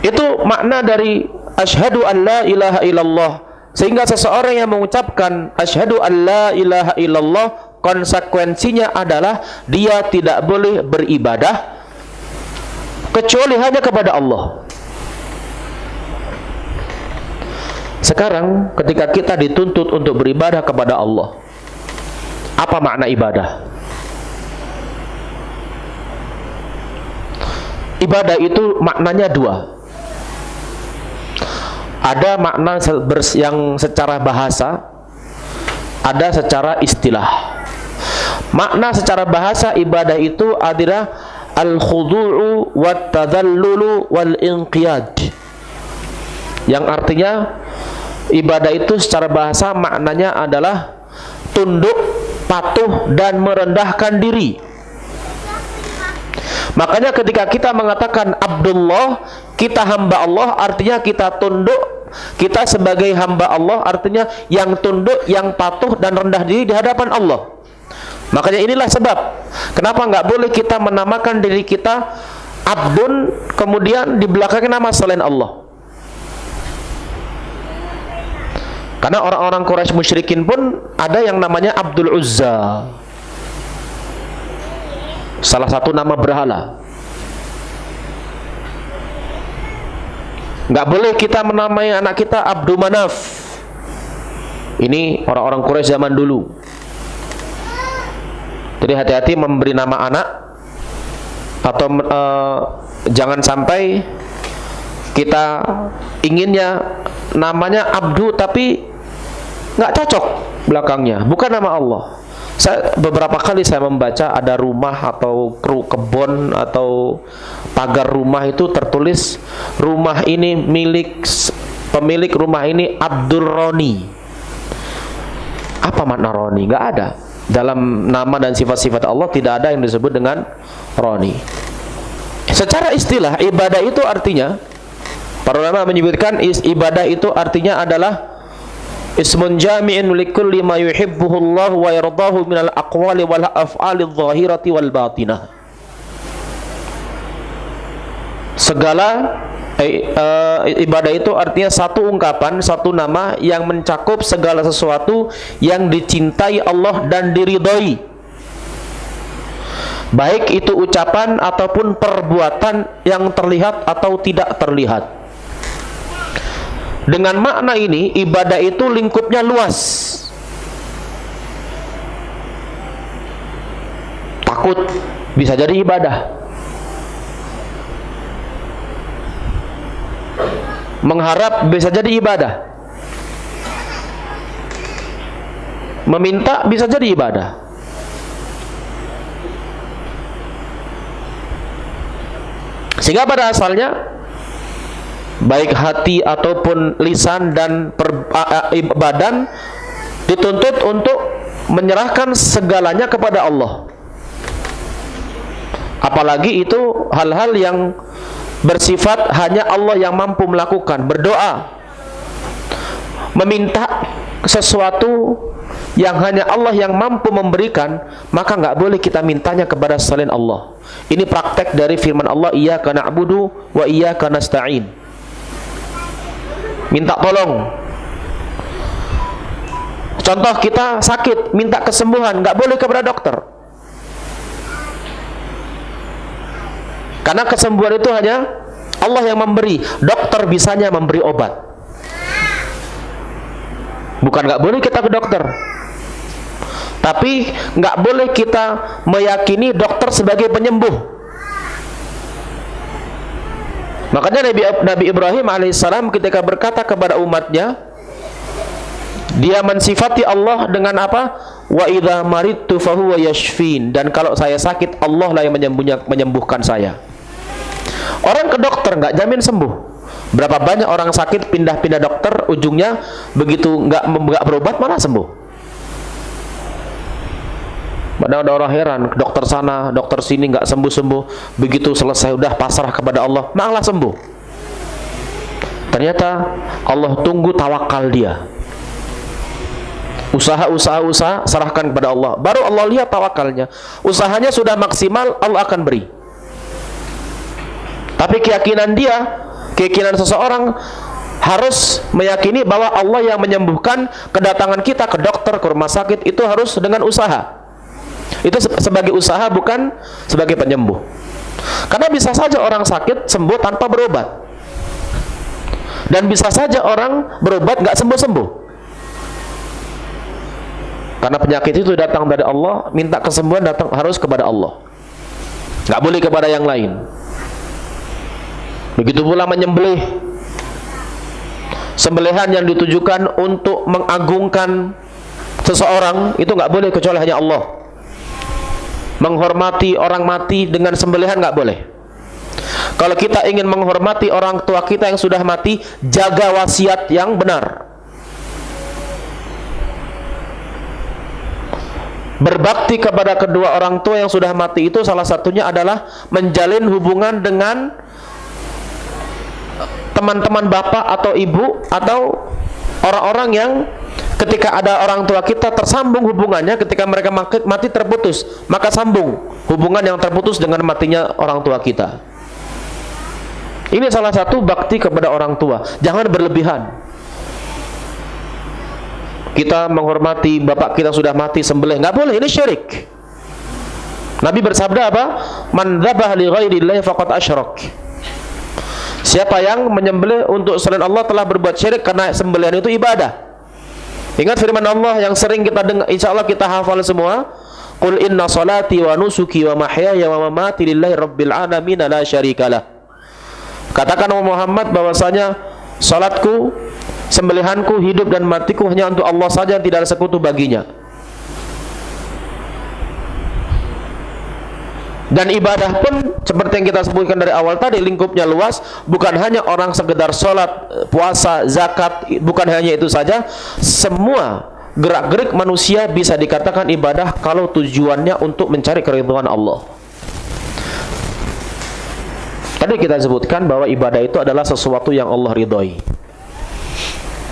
Itu makna dari asyhadu an la ilaha illallah. Sehingga seseorang yang mengucapkan asyhadu an la ilaha illallah, konsekuensinya adalah dia tidak boleh beribadah kecuali hanya kepada Allah. Sekarang ketika kita dituntut untuk beribadah kepada Allah, apa makna ibadah? Ibadah itu maknanya dua. Ada makna yang secara bahasa, ada secara istilah. Makna secara bahasa ibadah itu adalah al-khudu'u wat-tadallulu wal-inqiyad, yang artinya ibadah itu secara bahasa maknanya adalah tunduk, patuh, dan merendahkan diri. Makanya ketika kita mengatakan Abdullah, kita hamba Allah, artinya kita tunduk. Kita sebagai hamba Allah artinya yang tunduk, yang patuh, dan rendah diri di hadapan Allah. Makanya inilah sebab kenapa nggak boleh kita menamakan diri kita Abdun, kemudian di belakangnya nama selain Allah. Karena orang-orang Quraisy musyrikin pun ada yang namanya Abdul Uzza, salah satu nama berhala. Nggak boleh kita menamai anak kita Abdul Manaf. Ini orang-orang Quraisy zaman dulu. Jadi hati-hati memberi nama anak, atau jangan sampai kita inginnya namanya Abdu tapi nggak cocok belakangnya, bukan nama Allah. Beberapa kali saya membaca ada rumah atau kebun atau pagar rumah itu tertulis rumah ini pemilik rumah ini Abdul Roni. Apa makna Roni? Nggak ada. Dalam nama dan sifat-sifat Allah tidak ada yang disebut dengan Roni. Secara istilah ibadah itu artinya, para ulama menyebutkan ibadah itu artinya adalah ismun jami'in likulli ma yuhibbuhu Allah wa yardahu minal aqwali wal af'ali adh-dhahirati wal batinah. Segala ibadah itu artinya satu ungkapan, satu nama yang mencakup segala sesuatu yang dicintai Allah dan diridhoi, baik itu ucapan ataupun perbuatan yang terlihat atau tidak terlihat. Dengan makna ini, ibadah itu lingkupnya luas. Takut bisa jadi ibadah. Mengharap bisa jadi ibadah. Meminta bisa jadi ibadah. Sehingga pada asalnya baik hati ataupun lisan dan badan dituntut untuk menyerahkan segalanya kepada Allah. Apalagi itu hal-hal yang bersifat hanya Allah yang mampu melakukan. Berdoa, meminta sesuatu yang hanya Allah yang mampu memberikan, maka nggak boleh kita mintanya kepada selain Allah. Ini praktek dari firman Allah, iyyaka na'budu wa iyyaka nasta'in. Minta tolong. Contoh, kita sakit, minta kesembuhan, nggak boleh kepada dokter. Karena kesembuhan itu hanya Allah yang memberi. Dokter bisanya memberi obat. Bukan nggak boleh kita ke dokter, tapi nggak boleh kita meyakini dokter sebagai penyembuh. Makanya Nabi Ibrahim alaihissalam ketika berkata kepada umatnya, dia mensifati Allah dengan apa? Wa idza maridtu fahuwa yashfin. Dan kalau saya sakit, Allah lah yang menyembuhkan saya. Orang ke dokter nggak jamin sembuh. Berapa banyak orang sakit pindah-pindah dokter, ujungnya begitu nggak berobat malah sembuh. Padahal ada orang heran, ke dokter sana, dokter sini nggak sembuh-sembuh. Begitu selesai udah pasrah kepada Allah, malah sembuh. Ternyata Allah tunggu tawakal dia. Usaha serahkan kepada Allah. Baru Allah lihat tawakalnya. Usahanya sudah maksimal, Allah akan beri. Tapi keyakinan seseorang harus meyakini bahwa Allah yang menyembuhkan. Kedatangan kita ke dokter, ke rumah sakit itu harus dengan usaha. Itu sebagai usaha, bukan sebagai penyembuh. Karena bisa saja orang sakit sembuh tanpa berobat, dan bisa saja orang berobat nggak sembuh-sembuh. Karena penyakit itu datang dari Allah, minta kesembuhan datang harus kepada Allah, nggak boleh kepada yang lain. Begitu pula menyembelih. Sembelihan yang ditujukan untuk mengagungkan seseorang itu nggak boleh kecuali hanya Allah. Menghormati orang mati dengan sembelihan nggak boleh. Kalau kita ingin menghormati orang tua kita yang sudah mati, jaga wasiat yang benar. Berbakti kepada kedua orang tua yang sudah mati itu salah satunya adalah menjalin hubungan dengan teman-teman bapak atau ibu, atau orang-orang yang ketika ada orang tua kita tersambung hubungannya, ketika mereka mati terputus, maka sambung hubungan yang terputus dengan matinya orang tua kita. Ini salah satu bakti kepada orang tua. Jangan berlebihan. Kita menghormati bapak kita sudah mati, sembelih, nggak boleh, ini syirik. Nabi bersabda apa? Man dzabah li ghairillahi faqad asyrak. Siapa yang menyembelih untuk selain Allah telah berbuat syirik, karena sembelihan itu ibadah. Ingat firman Allah yang sering kita dengar, insyaallah kita hafal semua. Qul inna salati wa nusuki wa mahyaya wa mamati lillahi rabbil alamin la syarikalah. Katakan Muhammad bahwasanya salatku, sembelihanku, hidup dan matiku hanya untuk Allah saja, tidak ada sekutu baginya. Dan ibadah pun seperti yang kita sebutkan dari awal tadi, lingkupnya luas, bukan hanya orang sekedar sholat, puasa, zakat, bukan hanya itu saja. Semua gerak-gerik manusia bisa dikatakan ibadah kalau tujuannya untuk mencari keridhaan Allah. Tadi kita sebutkan bahwa ibadah itu adalah sesuatu yang Allah ridhoi.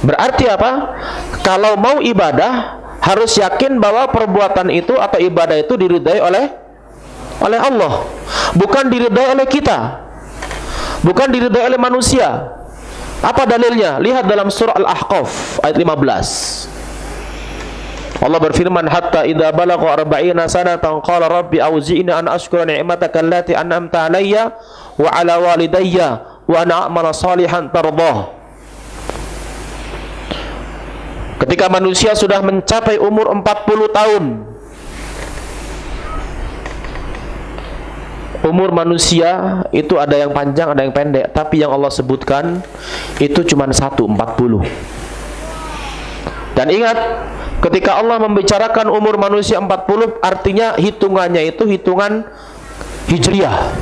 Berarti apa? Kalau mau ibadah, harus yakin bahwa perbuatan itu atau ibadah itu diridhai oleh Allah, bukan diridhai oleh kita, bukan diridhai oleh manusia. Apa dalilnya? Lihat dalam surah Al-Ahqaf ayat 15. Allah berfirman, hatta idza balagha 40 sanatan qala rabbi auzi'ni an ashkura ni'mataka allati an'amta 'alayya wa 'ala walidayya wa an a'mala salihan tardah. Ketika manusia sudah mencapai umur 40 tahun, Umur manusia itu ada yang panjang, ada yang pendek, tapi yang Allah sebutkan itu cuma 40. Dan ingat, ketika Allah membicarakan umur manusia 40, artinya hitungannya itu hitungan Hijriah.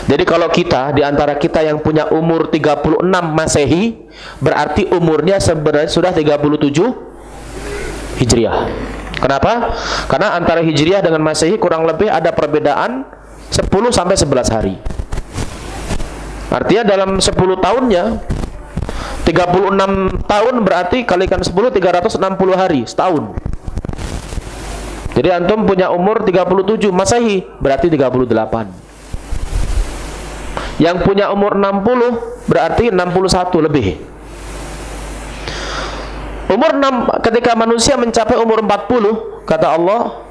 Jadi kalau kita, di antara kita yang punya umur 36 Masehi, berarti umurnya sebenarnya sudah 37 Hijriah. Kenapa? Karena antara Hijriah dengan Masehi kurang lebih ada perbedaan 10 sampai 11 hari. Artinya dalam 10 tahunnya 36 tahun berarti kalikan 10, 360 hari, setahun. Jadi antum punya umur 37 Masehi, berarti 38. Yang punya umur 60 berarti 61 lebih. Ketika manusia mencapai umur 40, kata Allah,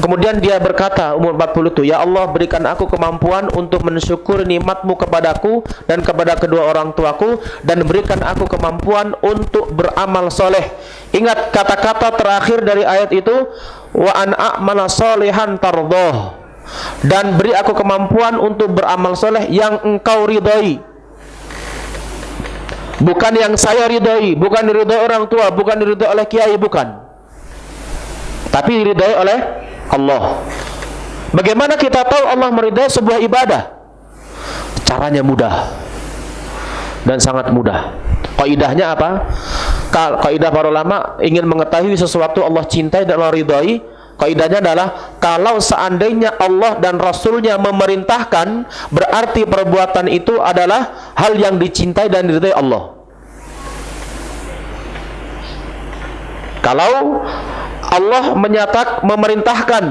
kemudian dia berkata umur 40 itu, ya Allah, berikan aku kemampuan untuk mensyukuri nikmat-Mu kepadaku dan kepada kedua orang tuaku, dan berikan aku kemampuan untuk beramal soleh. Ingat kata-kata terakhir dari ayat itu, wa an a'mala solihan tardoh, dan beri aku kemampuan untuk beramal soleh yang Engkau ridhoi. Bukan yang saya ridhoi, bukan diridhoi orang tua, bukan diridhoi oleh kiai, bukan, tapi diridhoi oleh Allah. Bagaimana kita tahu Allah meridhai sebuah ibadah? Caranya mudah dan sangat mudah. Kaidahnya apa? Kaidah para ulama ingin mengetahui sesuatu Allah cintai dan Allah ridhai, kaidahnya adalah kalau seandainya Allah dan Rasulnya memerintahkan, berarti perbuatan itu adalah hal yang dicintai dan diridhai Allah. Kalau Allah memerintahkan,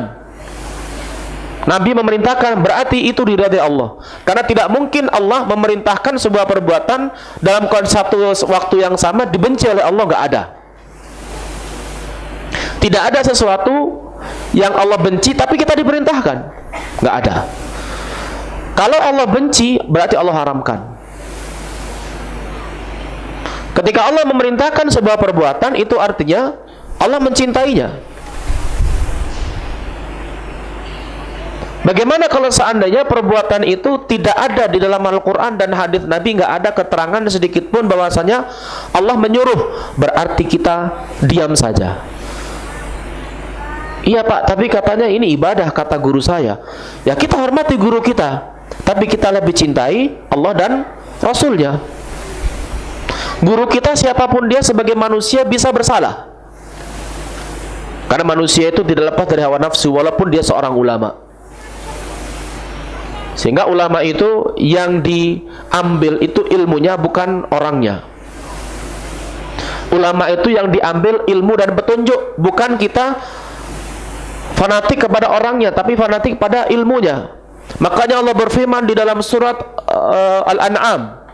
Nabi memerintahkan, berarti itu diridhai Allah. Karena tidak mungkin Allah memerintahkan sebuah perbuatan dalam satu waktu yang sama dibenci oleh Allah, nggak ada. Tidak ada sesuatu yang Allah benci tapi kita diperintahkan, nggak ada. Kalau Allah benci berarti Allah haramkan. Ketika Allah memerintahkan sebuah perbuatan, itu artinya Allah mencintainya. Bagaimana kalau seandainya perbuatan itu tidak ada di dalam Al-Quran dan hadis Nabi, nggak ada keterangan sedikit pun bahwasanya Allah menyuruh, berarti kita diam saja. Iya Pak, tapi katanya ini ibadah, kata guru saya. Ya kita hormati guru kita, tapi kita lebih cintai Allah dan Rasulnya. Guru kita siapapun dia sebagai manusia bisa bersalah, karena manusia itu tidak lepas dari hawa nafsu walaupun dia seorang ulama. Sehingga ulama itu yang diambil itu ilmunya, bukan orangnya. Ulama itu yang diambil ilmu dan petunjuk, bukan kita fanatik kepada orangnya, tapi fanatik pada ilmunya. Makanya Allah berfirman di dalam surat Al-An'am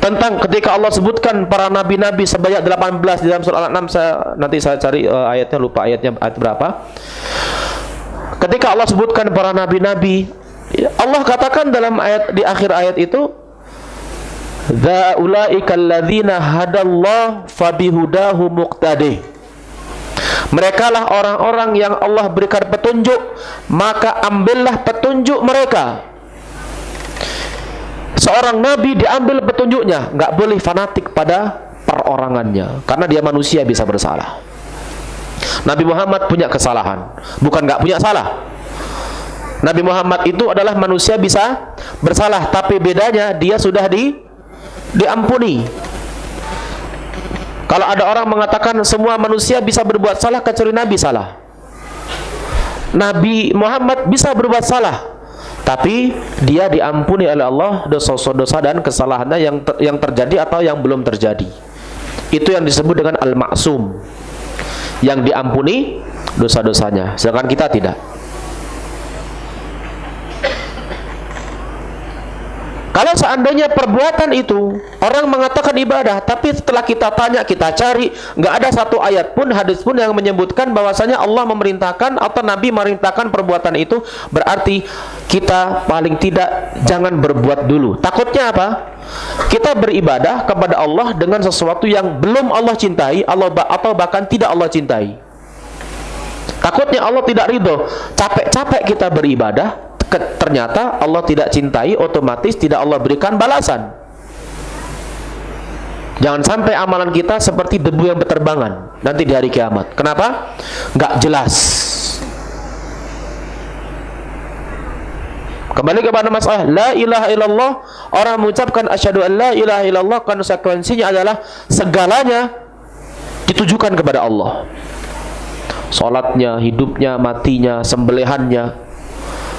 tentang ketika Allah sebutkan para nabi-nabi sebanyak 18 di dalam surat Al-An'am. Nanti saya cari ayatnya, lupa ayatnya ayat berapa. Ketika Allah sebutkan para nabi-nabi, Allah katakan dalam ayat, di akhir ayat itu, dza'ulaika alladzina hadallahu fabihudahu muqtadih. Mereka lah orang-orang yang Allah berikan petunjuk, maka ambillah petunjuk mereka. Seorang nabi diambil petunjuknya, nggak boleh fanatik pada perorangannya, karena dia manusia bisa bersalah. Nabi Muhammad punya kesalahan, bukan nggak punya salah. Nabi Muhammad itu adalah manusia bisa bersalah, tapi bedanya dia sudah diampuni. Kalau ada orang mengatakan semua manusia bisa berbuat salah kecuali Nabi, salah. Nabi Muhammad bisa berbuat salah, tapi dia diampuni oleh Allah dosa-dosa dan kesalahannya yang terjadi atau yang belum terjadi. Itu yang disebut dengan al-ma'sum, yang diampuni dosa-dosanya, sedangkan kita tidak. Kalau seandainya perbuatan itu orang mengatakan ibadah, tapi setelah kita tanya, kita cari, nggak ada satu ayat pun, hadis pun yang menyebutkan bahwasanya Allah memerintahkan atau Nabi memerintahkan perbuatan itu, berarti kita paling tidak jangan berbuat dulu. Takutnya apa? Kita beribadah kepada Allah dengan sesuatu yang belum Allah cintai, atau bahkan tidak Allah cintai. Takutnya Allah tidak ridho. Capek-capek kita beribadah, ternyata Allah tidak cintai, otomatis tidak Allah berikan balasan. Jangan sampai amalan kita seperti debu yang berterbangan nanti di hari kiamat. Kenapa? Nggak jelas. Kembali kepada masalah la ilaha illallah. Orang mengucapkan asyhadu an la ilaha illallah, konsekuensinya adalah segalanya ditujukan kepada Allah. Salatnya, hidupnya, matinya, sembelihannya,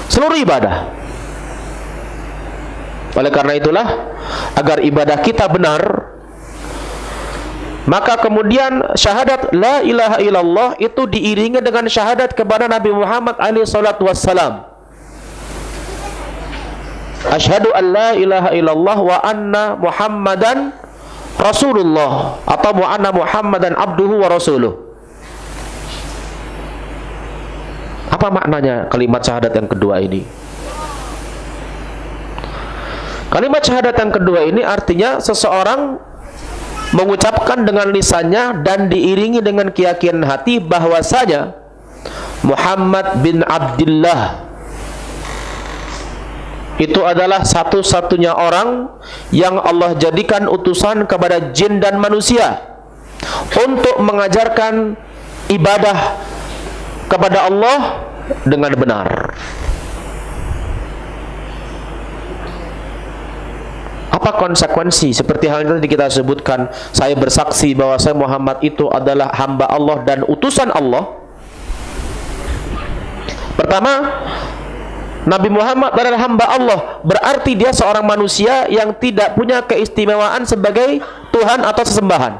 seluruh ibadah. Oleh karena itulah, agar ibadah kita benar, maka kemudian syahadat la ilaha illallah itu diiringi dengan syahadat kepada Nabi Muhammad alaihi salatu wassalam. Asyhadu an la ilaha illallah wa anna Muhammadan Rasulullah, atau wa anna Muhammadan abduhu wa rasuluh. Apa maknanya kalimat syahadat yang kedua ini? Kalimat syahadat yang kedua ini artinya seseorang mengucapkan dengan lisannya dan diiringi dengan keyakinan hati bahwasanya Muhammad bin Abdullah itu adalah satu-satunya orang yang Allah jadikan utusan kepada jin dan manusia untuk mengajarkan ibadah kepada Allah dengan benar. Apa konsekuensi? Seperti hal yang tadi kita sebutkan, saya bersaksi bahwa saya Muhammad itu adalah hamba Allah dan utusan Allah. Pertama, Nabi Muhammad adalah hamba Allah, berarti dia seorang manusia yang tidak punya keistimewaan sebagai Tuhan atau sesembahan.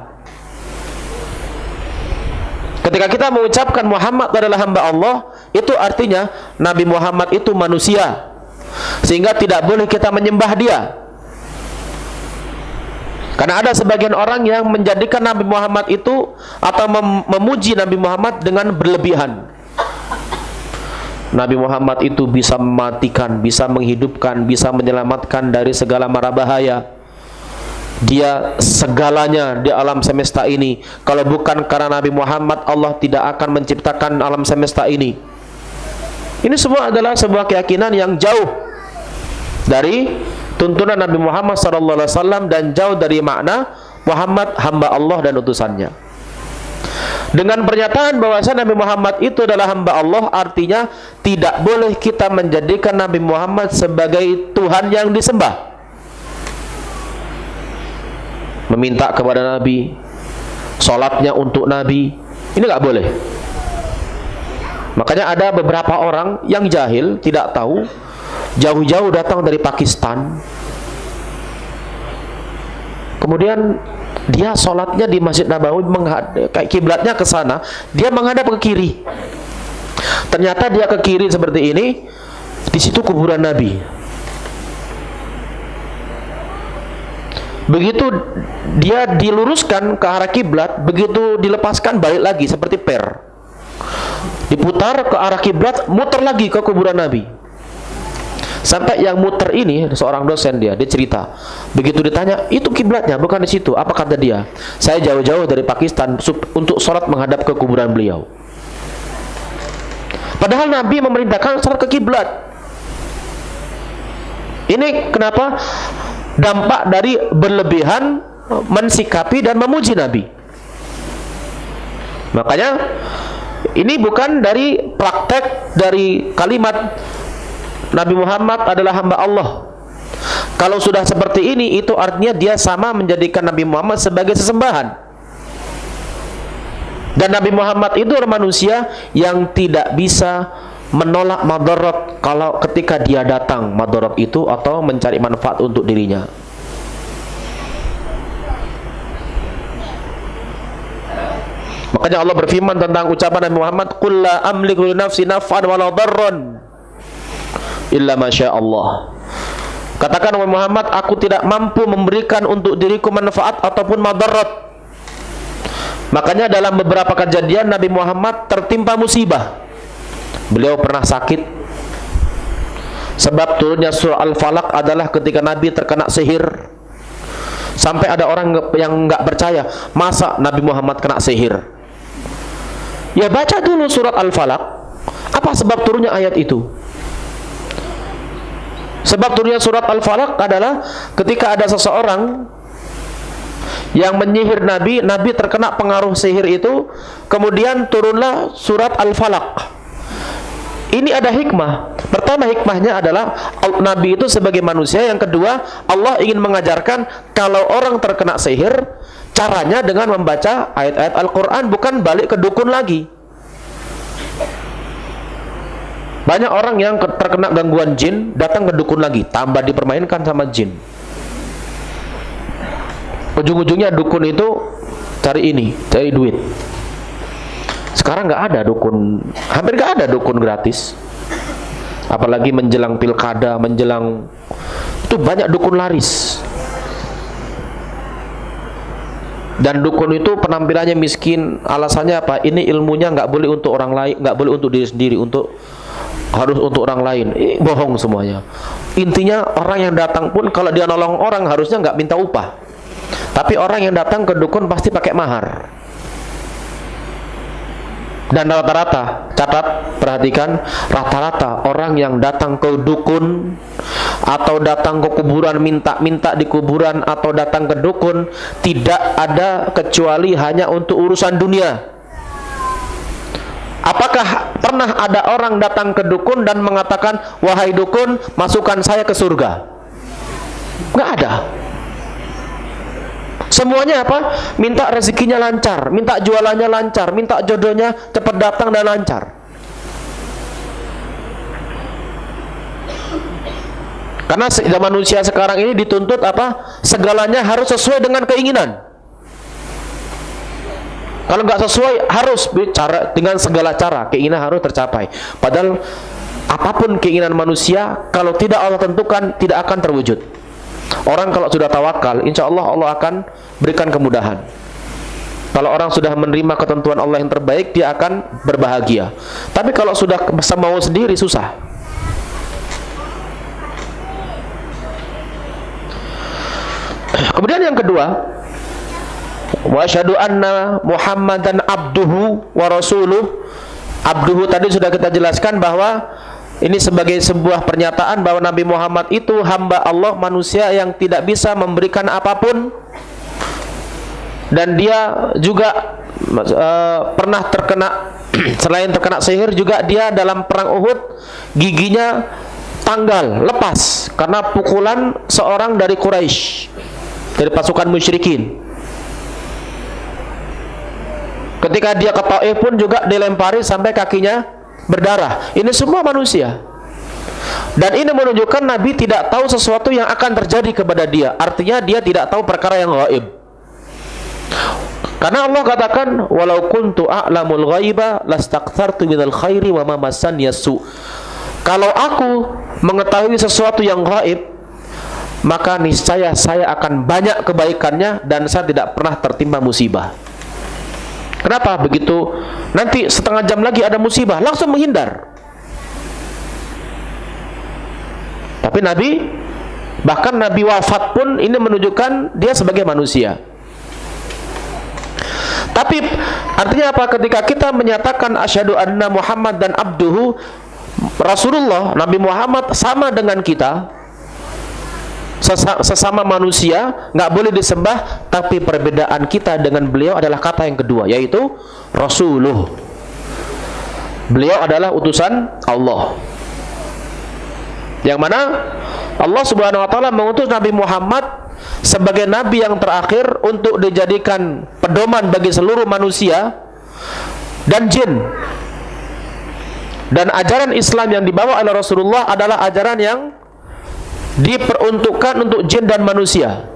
Ketika kita mengucapkan Muhammad adalah hamba Allah, itu artinya Nabi Muhammad itu manusia, sehingga tidak boleh kita menyembah dia. Karena ada sebagian orang yang menjadikan Nabi Muhammad itu atau memuji Nabi Muhammad dengan berlebihan. Nabi Muhammad itu bisa mematikan, bisa menghidupkan, bisa menyelamatkan dari segala mara bahaya. Dia segalanya di alam semesta ini. Kalau bukan karena Nabi Muhammad, Allah tidak akan menciptakan alam semesta ini. Ini semua adalah sebuah keyakinan yang jauh dari tuntunan Nabi Muhammad SAW dan jauh dari makna Muhammad hamba Allah dan utusannya. Dengan pernyataan bahwasanya Nabi Muhammad itu adalah hamba Allah, artinya tidak boleh kita menjadikan Nabi Muhammad sebagai Tuhan yang disembah. Meminta kepada Nabi, sholatnya untuk Nabi, ini nggak boleh. Makanya ada beberapa orang yang jahil, tidak tahu, jauh-jauh datang dari Pakistan, kemudian dia sholatnya di Masjid Nabawi, kayak kiblatnya ke sana, dia menghadap ke kiri. Ternyata dia ke kiri seperti ini, di situ kuburan Nabi. Begitu dia diluruskan ke arah kiblat, begitu dilepaskan balik lagi seperti per. Diputar ke arah kiblat, muter lagi ke kuburan Nabi. Sampai yang muter ini seorang dosen, dia cerita, begitu ditanya, itu kiblatnya bukan di situ. Apa kata dia? Saya jauh-jauh dari Pakistan untuk sholat menghadap ke kuburan beliau. Padahal Nabi memerintahkan sholat ke kiblat. Ini kenapa? Dampak dari berlebihan mensikapi dan memuji Nabi. Makanya ini bukan dari praktek dari kalimat Nabi Muhammad adalah hamba Allah. Kalau sudah seperti ini, itu artinya dia sama menjadikan Nabi Muhammad sebagai sesembahan. Dan Nabi Muhammad itu adalah manusia yang tidak bisa menolak madarat kalau ketika dia datang madarat itu atau mencari manfaat untuk dirinya. Makanya Allah berfirman tentang ucapan Nabi Muhammad, "Qul la amliku li nafsi naf'an wa la darran illa ma syaa Allah." Katakan wahai Muhammad, aku tidak mampu memberikan untuk diriku manfaat ataupun madarat. Makanya dalam beberapa kejadian Nabi Muhammad tertimpa musibah. Beliau pernah sakit. Sebab turunnya surah Al-Falaq adalah ketika Nabi terkena sihir. Sampai ada orang yang nggak percaya, masa Nabi Muhammad kena sihir? Ya baca dulu surat Al-Falaq. Apa sebab turunnya ayat itu? Sebab turunnya surat Al-Falaq adalah ketika ada seseorang yang menyihir Nabi, Nabi terkena pengaruh sihir itu, kemudian turunlah surat Al-Falaq. Ini ada hikmah. Pertama, hikmahnya adalah Nabi itu sebagai manusia. Yang kedua, Allah ingin mengajarkan kalau orang terkena sihir, caranya dengan membaca ayat-ayat Al-Quran, bukan balik ke dukun lagi. Banyak orang yang terkena gangguan jin datang ke dukun lagi, tambah dipermainkan sama jin. Ujung-ujungnya dukun itu cari duit. Sekarang nggak ada dukun, hampir nggak ada dukun gratis. Apalagi menjelang pilkada, menjelang itu banyak dukun laris. Dan dukun itu penampilannya miskin, alasannya apa? Ini ilmunya nggak boleh untuk orang lain, nggak boleh untuk diri sendiri, harus untuk orang lain. Bohong semuanya. Intinya orang yang datang pun kalau dia nolong orang harusnya nggak minta upah. Tapi orang yang datang ke dukun pasti pakai mahar. Dan rata-rata, catat, perhatikan, rata-rata orang yang datang ke dukun atau datang ke kuburan, minta di kuburan atau datang ke dukun, tidak ada kecuali hanya untuk urusan dunia. Apakah pernah ada orang datang ke dukun dan mengatakan, wahai dukun, masukkan saya ke surga? Nggak ada. Semuanya apa? Minta rezekinya lancar, minta jualannya lancar, minta jodohnya cepat datang dan lancar. Karena manusia sekarang ini dituntut apa? Segalanya harus sesuai dengan keinginan. Kalau nggak sesuai, harus bicara dengan segala cara, keinginan harus tercapai. Padahal apapun keinginan manusia, kalau tidak Allah tentukan, tidak akan terwujud. Orang kalau sudah tawakal, insya Allah Allah akan berikan kemudahan. Kalau orang sudah menerima ketentuan Allah yang terbaik, dia akan berbahagia. Tapi kalau sudah semau sendiri, susah. Kemudian yang kedua, wa asyhadu anna Muhammadan abduhu wa rasuluh. Abduhu tadi sudah kita jelaskan bahwa ini sebagai sebuah pernyataan bahwa Nabi Muhammad itu hamba Allah, manusia yang tidak bisa memberikan apapun. Dan dia juga pernah terkena selain terkena sihir juga dia dalam perang Uhud giginya tanggal, lepas karena pukulan seorang dari Quraisy, dari pasukan musyrikin. Ketika dia ke Taif pun juga dilempari sampai kakinya berdarah. Ini semua manusia. Dan ini menunjukkan Nabi tidak tahu sesuatu yang akan terjadi kepada dia. Artinya dia tidak tahu perkara yang gaib. Karena Allah katakan, walau kuntu a'lamul ghaiba lastakthartu minal khairi wa ma massani yasu. Kalau aku mengetahui sesuatu yang gaib, maka niscaya saya akan banyak kebaikannya dan saya tidak pernah tertimpa musibah. Kenapa? Begitu nanti setengah jam lagi ada musibah, langsung menghindar. Tapi Nabi, bahkan Nabi wafat pun ini menunjukkan dia sebagai manusia. Tapi artinya apa? Ketika kita menyatakan asyhadu anna Muhammad dan abduhu, Rasulullah, Nabi Muhammad sama dengan kita, sesama manusia, nggak boleh disembah. Tapi perbedaan kita dengan beliau adalah kata yang kedua, yaitu Rasuluh. Beliau adalah utusan Allah, yang mana Allah Subhanahu wa ta'ala mengutus Nabi Muhammad sebagai nabi yang terakhir untuk dijadikan pedoman bagi seluruh manusia dan jin. Dan ajaran Islam yang dibawa oleh Rasulullah adalah ajaran yang diperuntukkan untuk jin dan manusia.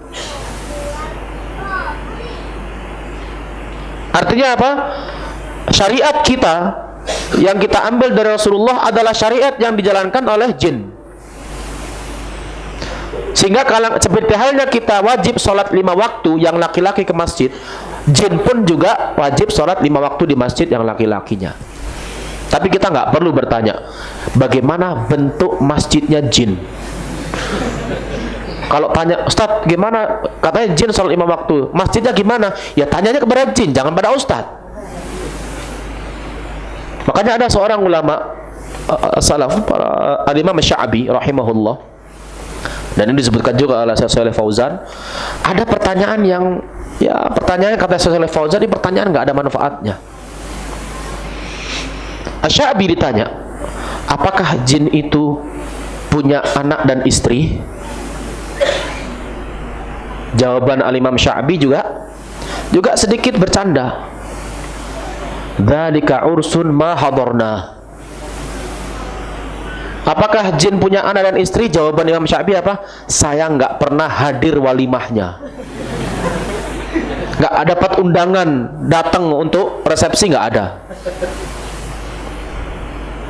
Artinya apa? Syariat kita yang kita ambil dari Rasulullah adalah syariat yang dijalankan oleh jin. Sehingga kalau seperti halnya kita wajib sholat 5 waktu yang laki-laki ke masjid, jin pun juga wajib sholat 5 waktu di masjid yang laki-lakinya. Tapi kita nggak perlu bertanya bagaimana bentuk masjidnya jin. Kalau tanya, Ustadz gimana? Katanya jin sholat 5 waktu, masjidnya gimana? Ya tanyanya kepada jin, jangan pada Ustadz. Makanya ada seorang ulama salaf, Al-Imam Sya'bi rahimahullah, dan ini disebutkan juga oleh Syekh Shalih Fauzan. Ada pertanyaan yang, ya pertanyaan kata Syekh Shalih Fauzan, ini pertanyaan nggak ada manfaatnya. Sya'bi ditanya, apakah jin itu punya anak dan istri? Jawaban Al-Imam Sya'bi juga sedikit bercanda. Dzalika ursun ma hadarna. Apakah jin punya anak dan istri? Jawaban Imam Sya'bi apa? Saya nggak pernah hadir walimahnya. Nggak dapat undangan datang untuk resepsi, nggak ada.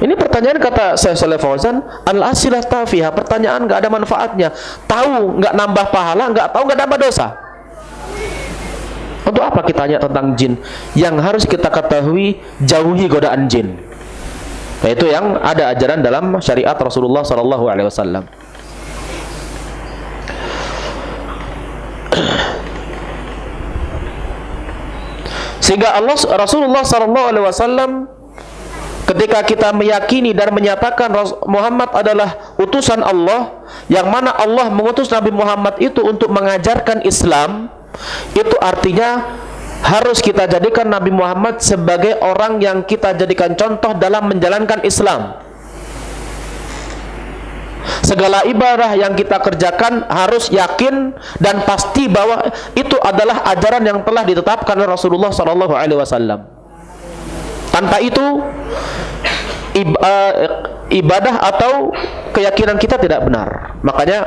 Ini pertanyaan kata Syekh Shalih Fauzan, al-asilah tafiha, pertanyaan nggak ada manfaatnya. Tahu nggak nambah pahala, nggak tahu nggak nambah dosa. Untuk apa kita tanya tentang jin? Yang harus kita ketahui, jauhi godaan jin. Nah, itu yang ada ajaran dalam syariat Rasulullah SAW. Sehingga Rasulullah SAW, ketika kita meyakini dan menyatakan Muhammad adalah utusan Allah, yang mana Allah mengutus Nabi Muhammad itu untuk mengajarkan Islam, itu artinya harus kita jadikan Nabi Muhammad sebagai orang yang kita jadikan contoh dalam menjalankan Islam. Segala ibadah yang kita kerjakan harus yakin dan pasti bahwa itu adalah ajaran yang telah ditetapkan oleh Rasulullah SAW. Tanpa itu ibadah atau keyakinan kita tidak benar. Makanya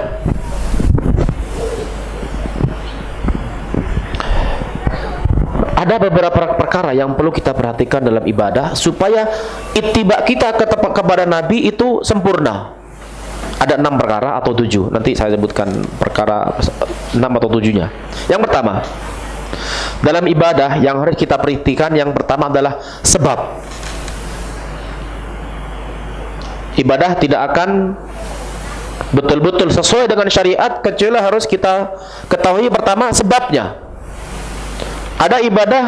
ada beberapa perkara yang perlu kita perhatikan dalam ibadah supaya ittiba kita kepada Nabi itu sempurna. Ada 6 perkara atau 7. Nanti saya sebutkan perkara 6 atau 7-nya. Yang pertama, dalam ibadah yang harus kita perhatikan, yang pertama adalah sebab. Ibadah tidak akan betul-betul sesuai dengan syariat kecuali harus kita ketahui pertama sebabnya. Ada ibadah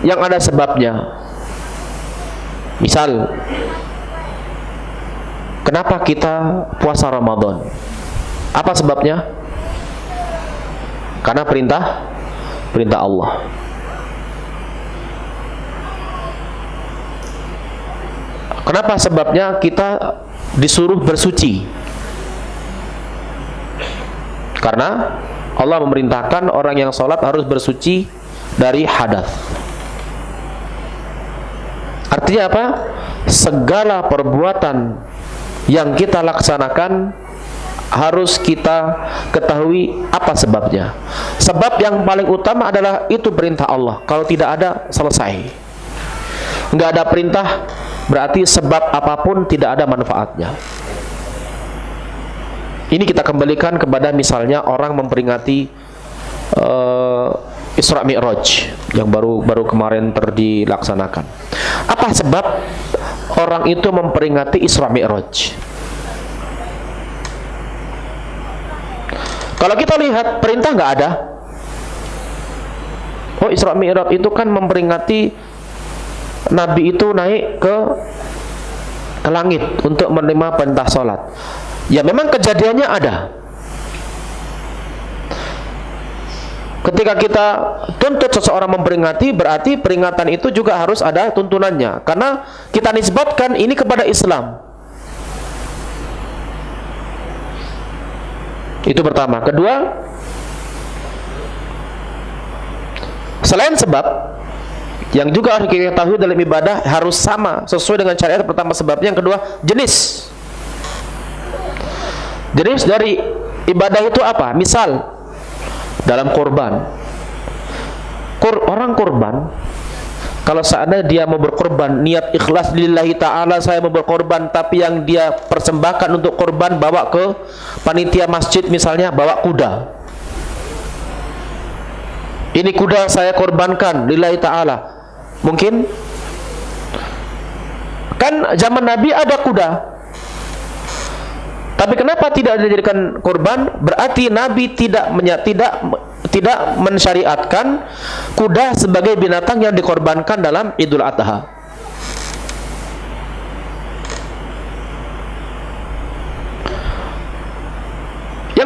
yang ada sebabnya. Misal, kenapa kita puasa Ramadan? Apa sebabnya? Karena perintah Allah. Kenapa sebabnya kita disuruh bersuci? Karena Allah memerintahkan orang yang sholat harus bersuci dari hadas. Artinya apa? Segala perbuatan yang kita laksanakan harus kita ketahui apa sebabnya. Sebab yang paling utama adalah itu perintah Allah. Kalau tidak ada, selesai. Nggak ada perintah, berarti sebab apapun tidak ada manfaatnya. Ini kita kembalikan kepada misalnya orang memperingati Isra Mi'raj yang baru kemarin dilaksanakan. Apa sebab orang itu memperingati Isra Mi'raj? Kalau kita lihat perintah nggak ada. Oh, Isra Mi'raj itu kan memperingati Nabi itu naik ke langit untuk menerima perintah sholat. Ya memang kejadiannya ada. Ketika kita tuntut seseorang memperingati, berarti peringatan itu juga harus ada tuntunannya. Karena kita nisbatkan ini kepada Islam. Itu pertama. Kedua, selain sebab yang juga harus kita ketahui dalam ibadah harus sama sesuai dengan syariat. Pertama sebabnya, yang kedua jenis. Jenis dari ibadah itu apa? Misal dalam kurban, orang kurban, kalau seandainya dia mau berkorban niat ikhlas lillahi ta'ala, saya mau berkorban, tapi yang dia persembahkan untuk korban bawa ke panitia masjid, misalnya bawa kuda. Ini kuda saya korbankan lillahi ta'ala. Mungkin kan zaman Nabi ada kuda, tapi kenapa tidak dijadikan korban? Berarti Nabi tidak mensyariatkan kuda sebagai binatang yang dikorbankan dalam Idul Adha.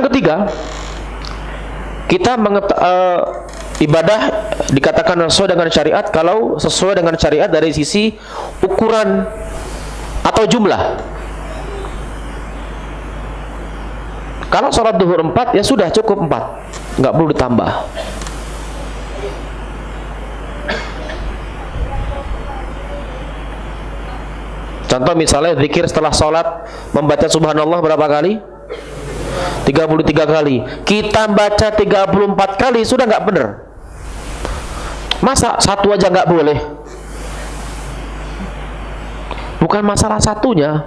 Yang ketiga, kita ibadah dikatakan sesuai dengan syariat kalau sesuai dengan syariat dari sisi ukuran atau jumlah. Kalau sholat duhur 4 ya sudah cukup 4, nggak perlu ditambah. Contoh misalnya zikir setelah sholat membaca subhanallah berapa kali? 33 kali. Kita baca 34 kali sudah nggak benar. Masa satu aja nggak boleh? Bukan masalah satunya.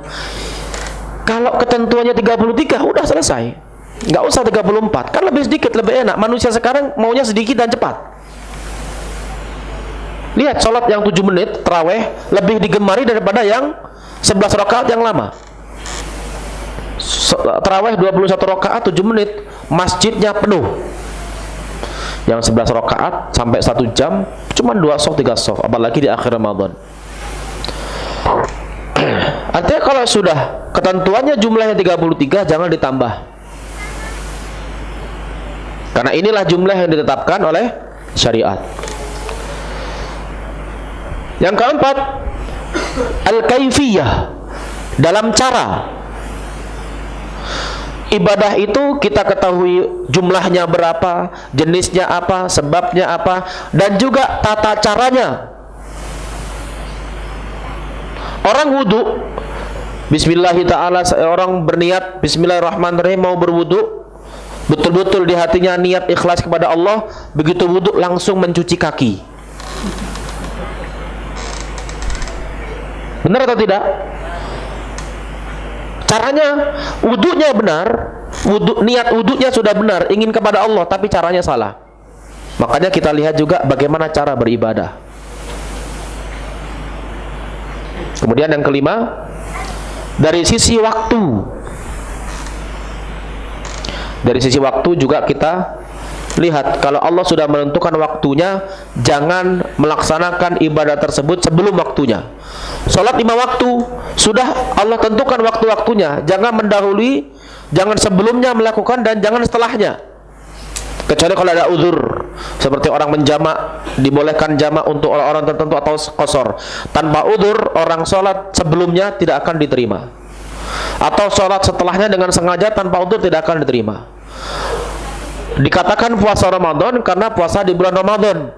Kalau ketentuannya 33 udah selesai. Nggak usah 34, kan lebih sedikit lebih enak. Manusia sekarang maunya sedikit dan cepat. Lihat sholat yang 7 menit tarawih lebih digemari daripada yang 11 rakaat yang lama. Tarawih 21 rakaat 7 menit, masjidnya penuh. Yang 11 rakaat sampai 1 jam cuma 2 shaf 3 shaf, apalagi di akhir Ramadan. Artinya kalau sudah ketentuannya jumlahnya 33 jangan ditambah. Karena inilah jumlah yang ditetapkan oleh syariat. Yang keempat, al-kaifiyah, dalam cara. Ibadah itu kita ketahui jumlahnya berapa, jenisnya apa, sebabnya apa, dan juga tata caranya. Orang wudu, bismillahirrahmanirrahim, orang berniat bismillahirrahmanirrahim mau berwudu, betul-betul di hatinya niat ikhlas kepada Allah, begitu wudu langsung mencuci kaki. Benar atau tidak? Caranya, wudunya benar, niat wudunya sudah benar, ingin kepada Allah, tapi caranya salah. Makanya kita lihat juga bagaimana cara beribadah. Kemudian yang kelima, dari sisi waktu. Dari sisi waktu juga kita lihat, kalau Allah sudah menentukan waktunya, jangan melaksanakan ibadah tersebut sebelum waktunya. Salat 5 waktu, sudah Allah tentukan waktu-waktunya, jangan mendahului, jangan sebelumnya melakukan, dan jangan setelahnya. Kecuali kalau ada uzur, seperti orang menjamak, dibolehkan jamak untuk orang-orang tertentu atau qasar. Tanpa uzur, orang sholat sebelumnya tidak akan diterima, atau sholat setelahnya dengan sengaja tanpa uzur tidak akan diterima. Dikatakan puasa Ramadan karena puasa di bulan Ramadan.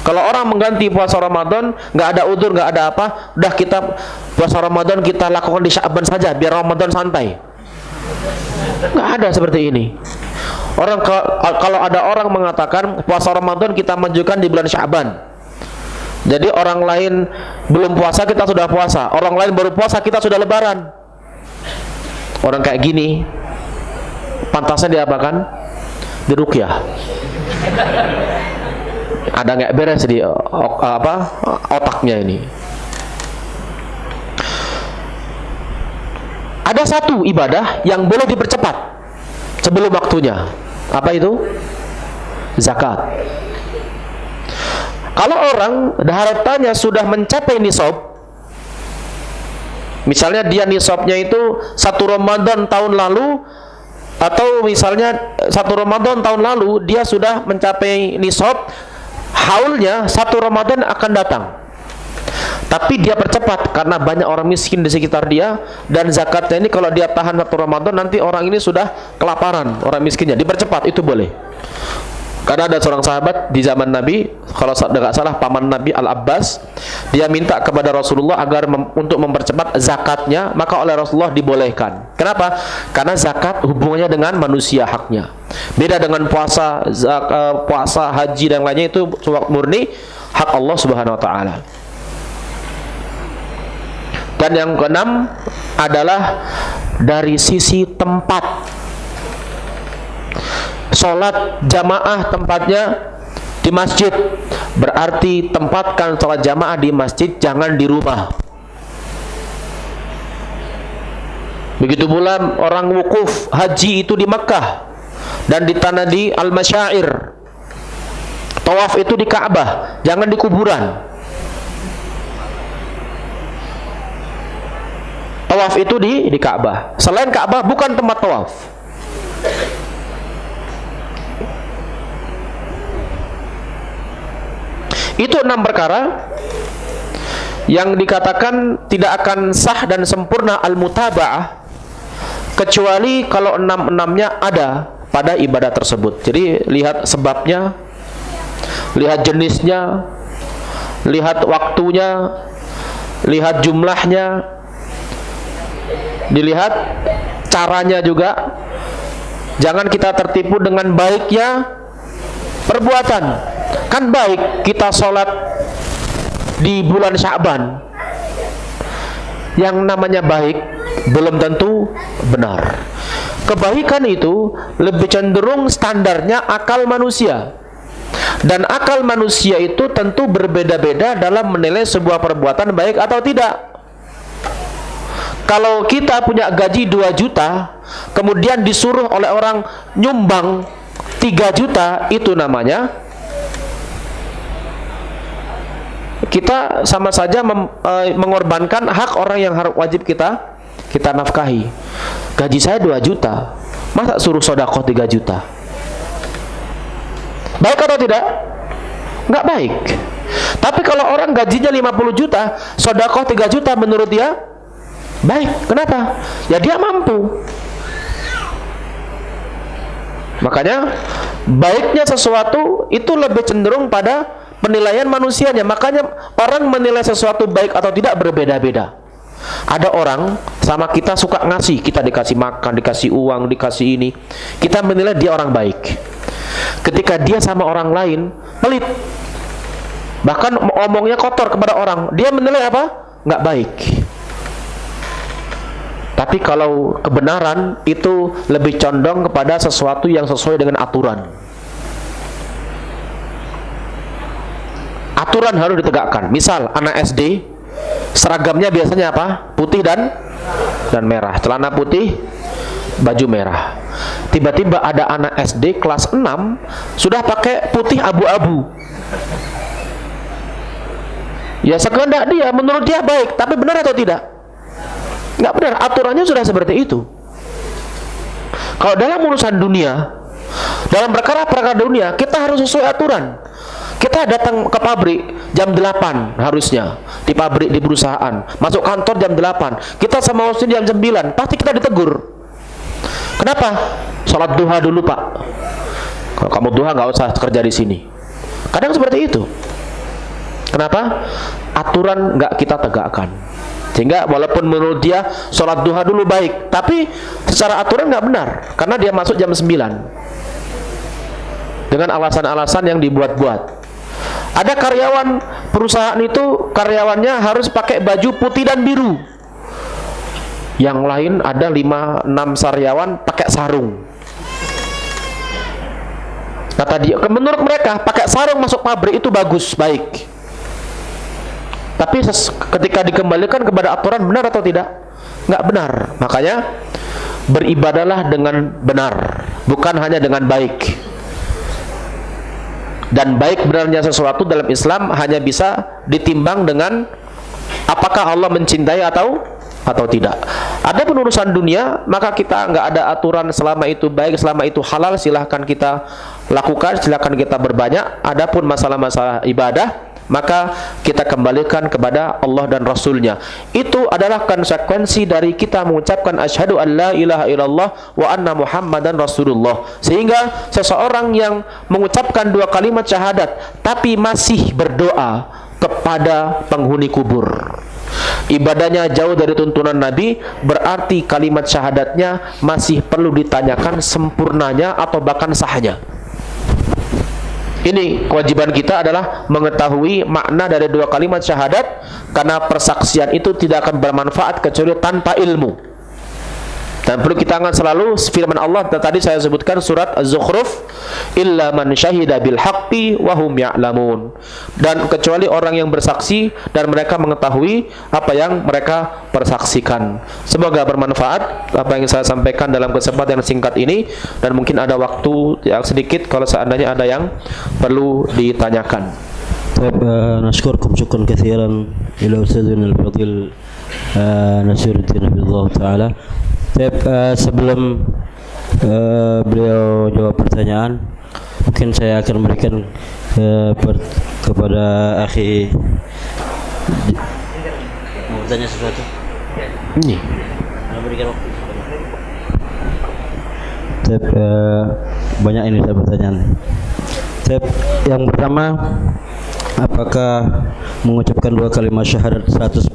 Kalau orang mengganti puasa Ramadan, nggak ada uzur, nggak ada apa, udah kita puasa Ramadan kita lakukan di Sya'ban saja biar Ramadan santai. Nggak ada seperti ini. Orang kalau ada orang mengatakan puasa Ramadan kita majukan di bulan Sya'ban. Jadi orang lain belum puasa kita sudah puasa, orang lain baru puasa kita sudah lebaran. Orang kayak gini pantasnya diapakan? Diruqyah. Ada nggak beres di otaknya ini. Ada satu ibadah yang boleh dipercepat sebelum waktunya. Apa itu? Zakat. Kalau orang hartanya sudah mencapai nisab, misalnya dia nisabnya itu 1 Ramadan tahun lalu, atau misalnya 1 Ramadan tahun lalu dia sudah mencapai nisab, haulnya 1 Ramadan akan datang. Tapi dia percepat karena banyak orang miskin di sekitar dia, dan zakatnya ini kalau dia tahan 1 Ramadan nanti orang ini sudah kelaparan, orang miskinnya, dipercepat, itu boleh. Karena ada seorang sahabat di zaman Nabi, kalau tidak salah paman Nabi Al-Abbas, dia minta kepada Rasulullah agar untuk mempercepat zakatnya, maka oleh Rasulullah dibolehkan. Kenapa? Karena zakat hubungannya dengan manusia, haknya. Beda dengan puasa, puasa, haji dan lainnya, itu murni hak Allah Subhanahu wa taala. Dan yang keenam adalah dari sisi tempat. Sholat jamaah tempatnya di masjid, berarti tempatkan sholat jamaah di masjid, jangan di rumah. Begitu pula orang wukuf haji itu di Makkah dan di tanah di Al-Masyair. Tawaf itu di Ka'bah, jangan di kuburan. Tawaf itu di Ka'bah. Selain Ka'bah bukan tempat tawaf. Itu 6 perkara yang dikatakan tidak akan sah dan sempurna al-mutaba'ah kecuali kalau 6-6-nya ada pada ibadah tersebut. Jadi lihat sebabnya, lihat jenisnya, lihat waktunya, lihat jumlahnya, dilihat caranya juga. Jangan kita tertipu dengan baiknya perbuatan. Kan baik kita sholat di bulan Sya'ban, yang namanya baik belum tentu benar. Kebaikan itu lebih cenderung standarnya akal manusia, dan akal manusia itu tentu berbeda-beda dalam menilai sebuah perbuatan baik atau tidak. Kalau kita punya gaji 2 juta, kemudian disuruh oleh orang nyumbang 3 juta, itu namanya kita sama saja mengorbankan hak orang yang wajib kita nafkahi. Gaji saya 2 juta, masa suruh sedekah 3 juta? Baik atau tidak? Enggak baik. Tapi kalau orang gajinya 50 juta, sedekah 3 juta menurut dia baik. Kenapa? Ya dia mampu. Makanya baiknya sesuatu itu lebih cenderung pada penilaian manusianya. Makanya orang menilai sesuatu baik atau tidak berbeda-beda. Ada orang sama kita suka ngasih, kita dikasih makan, dikasih uang, dikasih ini, kita menilai dia orang baik. Ketika dia sama orang lain pelit, bahkan omongnya kotor kepada orang, dia menilai apa? Nggak baik. Tapi kalau kebenaran itu lebih condong kepada sesuatu yang sesuai dengan aturan. Aturan harus ditegakkan. Misal anak SD, seragamnya biasanya apa? Putih dan merah. Celana putih, baju merah. Tiba-tiba ada anak SD kelas 6 sudah pakai putih abu-abu. Ya sekehendak dia, menurut dia baik, tapi benar atau tidak? Nggak benar, aturannya sudah seperti itu. Kalau dalam urusan dunia, dalam perkara-perkara dunia, kita harus sesuai aturan. Kita datang ke pabrik jam 8 harusnya, di pabrik, di perusahaan, masuk kantor jam 8, kita sama waktu jam 9, pasti kita ditegur. Kenapa? Sholat duha dulu pak, kalau kamu duha nggak usah kerja di sini. Kadang seperti itu. Kenapa? Aturan nggak kita tegakkan, sehingga walaupun menurut dia sholat duha dulu baik, tapi secara aturan nggak benar, karena dia masuk jam 9 dengan alasan-alasan yang dibuat-buat. Ada karyawan perusahaan itu, karyawannya harus pakai baju putih dan biru. Yang lain ada 5-6 karyawan pakai sarung. Kata dia, menurut mereka pakai sarung masuk pabrik itu bagus, baik. Tapi ketika dikembalikan kepada aturan, benar atau tidak? Nggak benar. Makanya beribadahlah dengan benar, bukan hanya dengan baik. Dan baik benarnya sesuatu dalam Islam hanya bisa ditimbang dengan apakah Allah mencintai atau tidak. Ada urusan dunia, maka kita nggak ada aturan, selama itu baik, selama itu halal, silahkan kita lakukan, silahkan kita berbanyak. Adapun masalah-masalah ibadah, maka kita kembalikan kepada Allah dan Rasulnya. Itu adalah konsekuensi dari kita mengucapkan asyhadu an la ilaha illallah wa anna muhammadan rasulullah. Sehingga seseorang yang mengucapkan 2 kalimat syahadat tapi masih berdoa kepada penghuni kubur, ibadahnya jauh dari tuntunan Nabi, berarti kalimat syahadatnya masih perlu ditanyakan sempurnanya atau bahkan sahnya. Ini kewajiban kita adalah mengetahui makna dari 2 kalimat syahadat, karena persaksian itu tidak akan bermanfaat kecuali tanpa ilmu. Dan perlu kita ingat selalu firman Allah tadi saya sebutkan surat Az-Zukhruf, illa man syahida bil haqqi wa hum ya'lamun. Dan kecuali orang yang bersaksi dan mereka mengetahui apa yang mereka persaksikan. Semoga bermanfaat apa yang saya sampaikan dalam kesempatan yang singkat ini, dan mungkin ada waktu yang sedikit kalau seandainya ada yang perlu ditanyakan. نشكركم شكرا كثيرا إلى أستاذنا الفضيل نصيرالدين حفظه تعالى. Sebelum beliau jawab pertanyaan, Mungkin saya akan memberikan kepada akhi mau bertanya sesuatu. Ini. Berikan waktu. Banyak ini saya pertanyaan. Yang pertama, apakah mengucapkan 2 kalimat syahadat 100%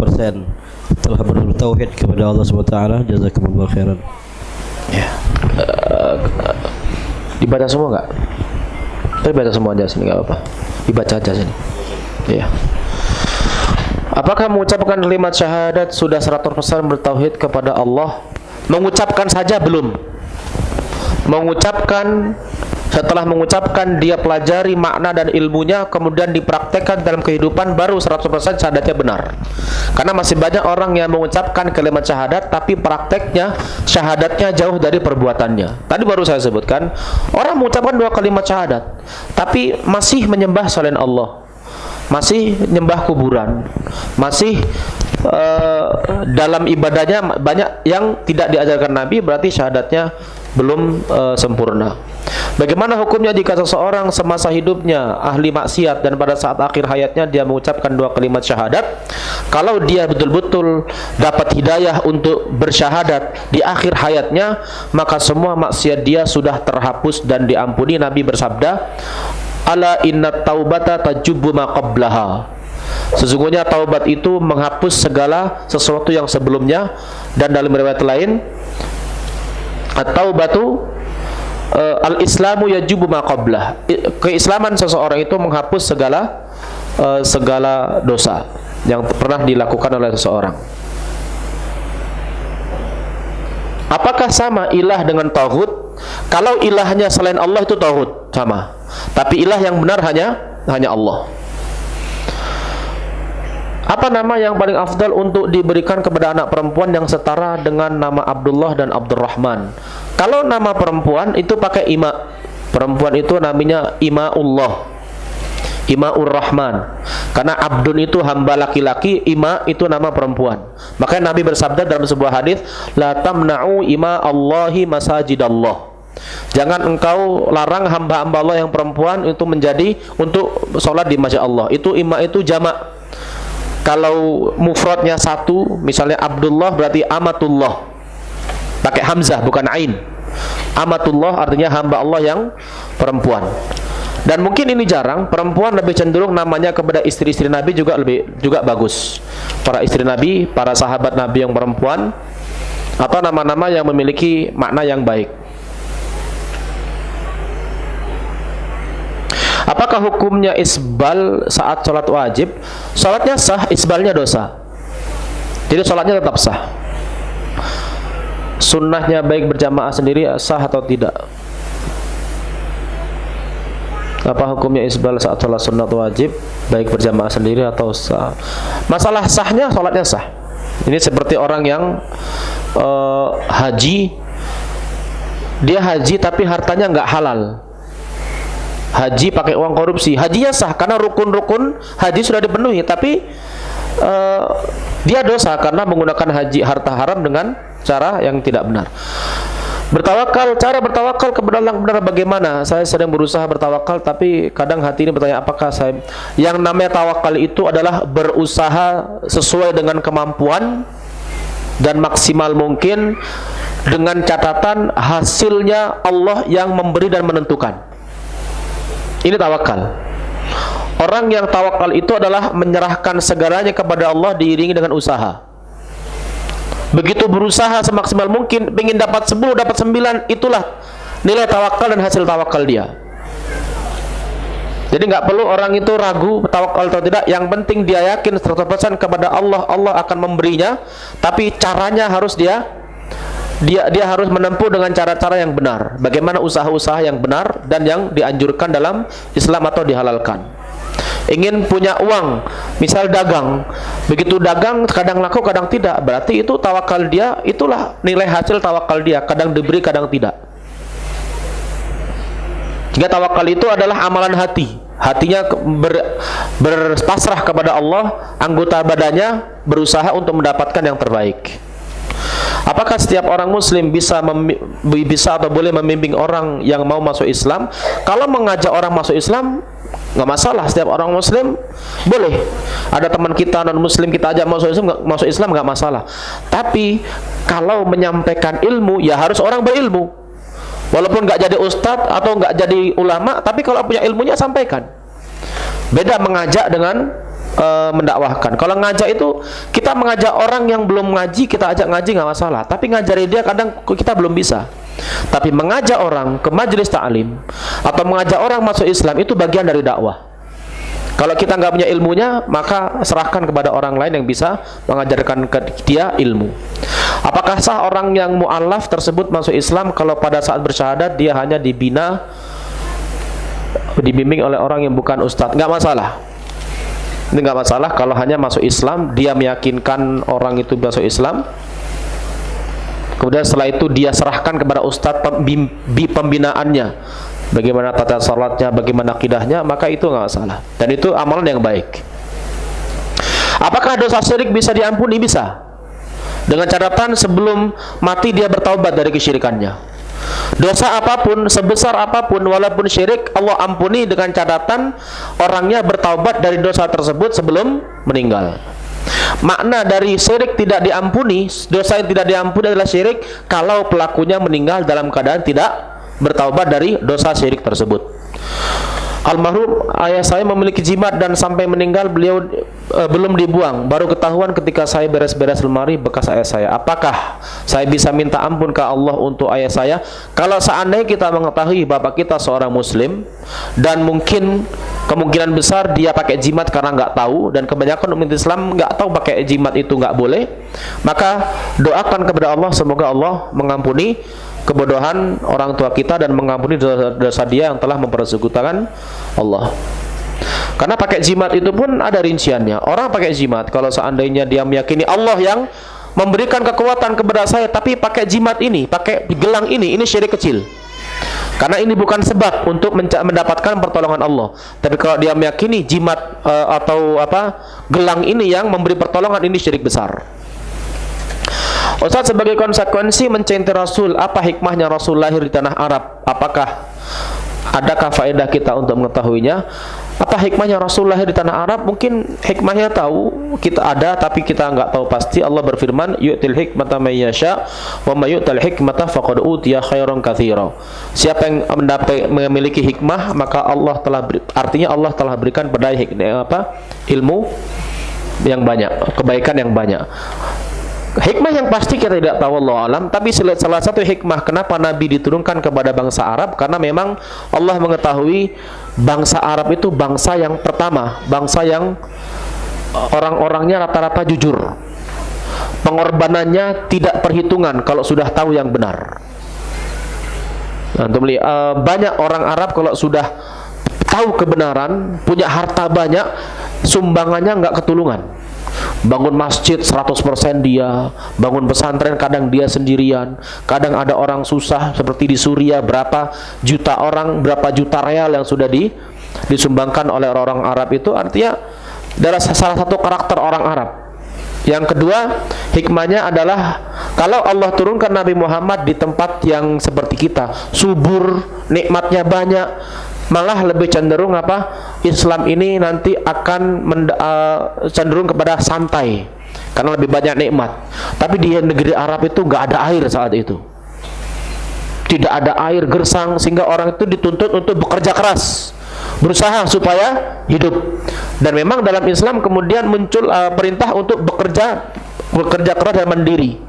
telah bertauhid kepada Allah SWT? Jazakumullah khairan. Ya. Dibaca semua enggak? Tapi baca semua aja sini, enggak apa-apa. Dibaca aja sini. Iya. Apakah mengucapkan kalimat syahadat sudah 100% bertauhid kepada Allah? Mengucapkan saja belum. Mengucapkan, setelah mengucapkan dia pelajari makna dan ilmunya, kemudian dipraktekkan dalam kehidupan, baru 100% syahadatnya benar. Karena masih banyak orang yang mengucapkan kalimat syahadat tapi prakteknya syahadatnya jauh dari perbuatannya. Tadi baru saya sebutkan, orang mengucapkan 2 kalimat syahadat tapi masih menyembah selain Allah, masih nyembah kuburan, masih dalam ibadahnya banyak yang tidak diajarkan Nabi, berarti syahadatnya belum sempurna. Bagaimana hukumnya jika seseorang semasa hidupnya ahli maksiat dan pada saat akhir hayatnya dia mengucapkan 2 kalimat syahadat? Kalau dia betul-betul dapat hidayah untuk bersyahadat di akhir hayatnya, maka semua maksiat dia sudah terhapus dan diampuni. Nabi bersabda, "Ala inna taubata tajubbu ma qablaha." Sesungguhnya taubat itu menghapus segala sesuatu yang sebelumnya. Dan dalam riwayat lain, at-taubatu al-islamu yajubu ma qablah. Keislaman seseorang itu menghapus segala dosa yang pernah dilakukan oleh seseorang. Apakah sama ilah dengan tauhid? Kalau ilahnya selain Allah itu tauhid, sama. Tapi ilah yang benar hanya Allah. Apa nama yang paling afdal untuk diberikan kepada anak perempuan yang setara dengan nama Abdullah dan Abdurrahman? Kalau nama perempuan itu pakai ima. Perempuan itu namanya Ima'ullah, Ima'ur Rahman. Karena Abdun itu hamba laki-laki, Ima itu nama perempuan. Makanya Nabi bersabda dalam sebuah hadis, la tamna'u ima Allahi masajidallah. Jangan engkau larang hamba-hamba Allah yang perempuan itu untuk sholat di masjid Allah. Itu ima itu jamak. Kalau mufradnya satu, misalnya Abdullah berarti amatullah, pakai hamzah bukan ain. Amatullah artinya hamba Allah yang perempuan. Dan mungkin ini jarang, perempuan lebih cenderung namanya kepada istri-istri Nabi juga bagus. Para istri Nabi, para sahabat Nabi yang perempuan, atau nama-nama yang memiliki makna yang baik. Apakah hukumnya isbal saat sholat wajib? Sholatnya sah, isbalnya dosa. Jadi sholatnya tetap sah. Sunnahnya baik berjamaah sendiri sah atau tidak? Apa hukumnya isbal saat sholat sunnat wajib, baik berjamaah sendiri atau sah? Masalah sahnya, sholatnya sah. Ini seperti orang yang haji, dia haji tapi hartanya nggak halal. Haji pakai uang korupsi, hajinya sah karena rukun-rukun haji sudah dipenuhi, tapi dia dosa karena menggunakan harta haram dengan cara yang tidak benar. Cara bertawakal kepada Allah yang benar bagaimana? Saya sedang berusaha bertawakal, tapi kadang hati ini bertanya, apakah yang namanya tawakal itu adalah berusaha sesuai dengan kemampuan dan maksimal mungkin, dengan catatan hasilnya Allah yang memberi dan menentukan. Ini tawakal. Orang yang tawakal itu adalah menyerahkan segalanya kepada Allah diiringi dengan usaha. Begitu berusaha semaksimal mungkin, ingin dapat 10, dapat 9, itulah nilai tawakal dan hasil tawakal dia. Jadi nggak perlu orang itu ragu tawakal atau tidak, yang penting dia yakin 100% kepada Allah, Allah akan memberinya, tapi caranya harus dia harus menempuh dengan cara-cara yang benar. Bagaimana usaha-usaha yang benar dan yang dianjurkan dalam Islam atau dihalalkan. Ingin punya uang, misal dagang, begitu dagang kadang laku kadang tidak, berarti itu tawakal dia, itulah nilai hasil tawakal dia, kadang diberi kadang tidak. Jika tawakal itu adalah amalan hati, hatinya berpasrah kepada Allah, anggota badannya berusaha untuk mendapatkan yang terbaik. Apakah setiap orang muslim bisa atau boleh membimbing orang yang mau masuk Islam? Kalau mengajak orang masuk Islam nggak masalah, setiap orang muslim boleh. Ada teman kita non muslim kita ajak masuk Islam nggak masalah. Tapi kalau menyampaikan ilmu ya harus orang berilmu. Walaupun nggak jadi ustadz atau nggak jadi ulama, tapi kalau punya ilmunya sampaikan. Beda mengajak dengan mendakwahkan. Kalau ngajak itu kita mengajak orang yang belum ngaji, kita ajak ngaji nggak masalah. Tapi ngajari dia kadang kita belum bisa. Tapi mengajak orang ke majelis ta'lim atau mengajak orang masuk Islam itu bagian dari dakwah. Kalau kita nggak punya ilmunya, maka serahkan kepada orang lain yang bisa mengajarkan ke dia ilmu. Apakah sah orang yang mu'alaf tersebut masuk Islam kalau pada saat bersyahadat dia hanya dibimbing oleh orang yang bukan ustadz? Nggak masalah. Ini nggak masalah kalau hanya masuk Islam, dia meyakinkan orang itu masuk Islam. Kemudian setelah itu dia serahkan kepada ustadz pembinaannya, bagaimana tata salatnya, bagaimana akidahnya, maka itu nggak masalah. Dan itu amalan yang baik. Apakah dosa syirik bisa diampuni? Bisa. Dengan catatan sebelum mati dia bertaubat dari kesyirikannya. Dosa apapun, sebesar apapun, walaupun syirik, Allah ampuni dengan catatan orangnya bertaubat dari dosa tersebut sebelum meninggal. Makna dari syirik tidak diampuni, dosa yang tidak diampuni adalah syirik kalau pelakunya meninggal dalam keadaan tidak bertaubat dari dosa syirik tersebut. Almarhum ayah saya memiliki jimat dan sampai meninggal beliau belum dibuang. Baru ketahuan ketika saya beres-beres lemari bekas ayah saya. Apakah saya bisa minta ampun ke Allah untuk ayah saya? Kalau seandainya kita mengetahui bapak kita seorang muslim dan mungkin kemungkinan besar dia pakai jimat karena nggak tahu, dan kebanyakan umat Islam nggak tahu pakai jimat itu nggak boleh, maka doakan kepada Allah semoga Allah mengampuni kebodohan orang tua kita dan mengampuni dosa dia yang telah mempersekutukan Allah. Karena pakai jimat itu pun ada rinciannya. Orang pakai jimat kalau seandainya dia meyakini Allah yang memberikan kekuatan kepada saya, tapi pakai jimat ini, pakai gelang ini syirik kecil. Karena ini bukan sebab untuk mendapatkan pertolongan Allah. Tapi kalau dia meyakini jimat atau gelang ini yang memberi pertolongan, ini syirik besar. Ustaz, sebagai konsekuensi mencintai Rasul, apa hikmahnya Rasul lahir di tanah Arab? Adakah faedah kita untuk mengetahuinya? Apa hikmahnya Rasul lahir di tanah Arab? Mungkin hikmahnya tahu, kita ada tapi kita nggak tahu pasti. Allah berfirman, yu'til hikmata may yasha wa may yu'tal hikmata faqad utiya khairan katsira. Siapa yang memiliki hikmah, maka Allah telah artinya Allah telah berikan pada ilmu yang banyak, kebaikan yang banyak. Hikmah yang pasti kita tidak tahu, Allah alam. Tapi salah satu hikmah kenapa Nabi diturunkan kepada bangsa Arab, karena memang Allah mengetahui bangsa Arab itu bangsa yang pertama, bangsa yang orang-orangnya rata-rata jujur, pengorbanannya tidak perhitungan kalau sudah tahu yang benar. Untuk banyak orang Arab kalau sudah tahu kebenaran, punya harta banyak, sumbangannya nggak ketulungan. Bangun masjid 100% dia, bangun pesantren kadang dia sendirian, kadang ada orang susah seperti di Suriah, berapa juta orang, berapa juta real yang sudah disumbangkan oleh orang Arab. Itu artinya adalah salah satu karakter orang Arab. Yang kedua, hikmahnya adalah kalau Allah turunkan Nabi Muhammad di tempat yang seperti kita, subur, nikmatnya banyak, malah lebih cenderung Islam ini nanti akan cenderung kepada santai karena lebih banyak nikmat. Tapi di negeri Arab itu nggak ada air saat itu, tidak ada air gersang, sehingga orang itu dituntut untuk bekerja keras, berusaha supaya hidup. Dan memang dalam Islam kemudian muncul perintah untuk bekerja keras dan mandiri.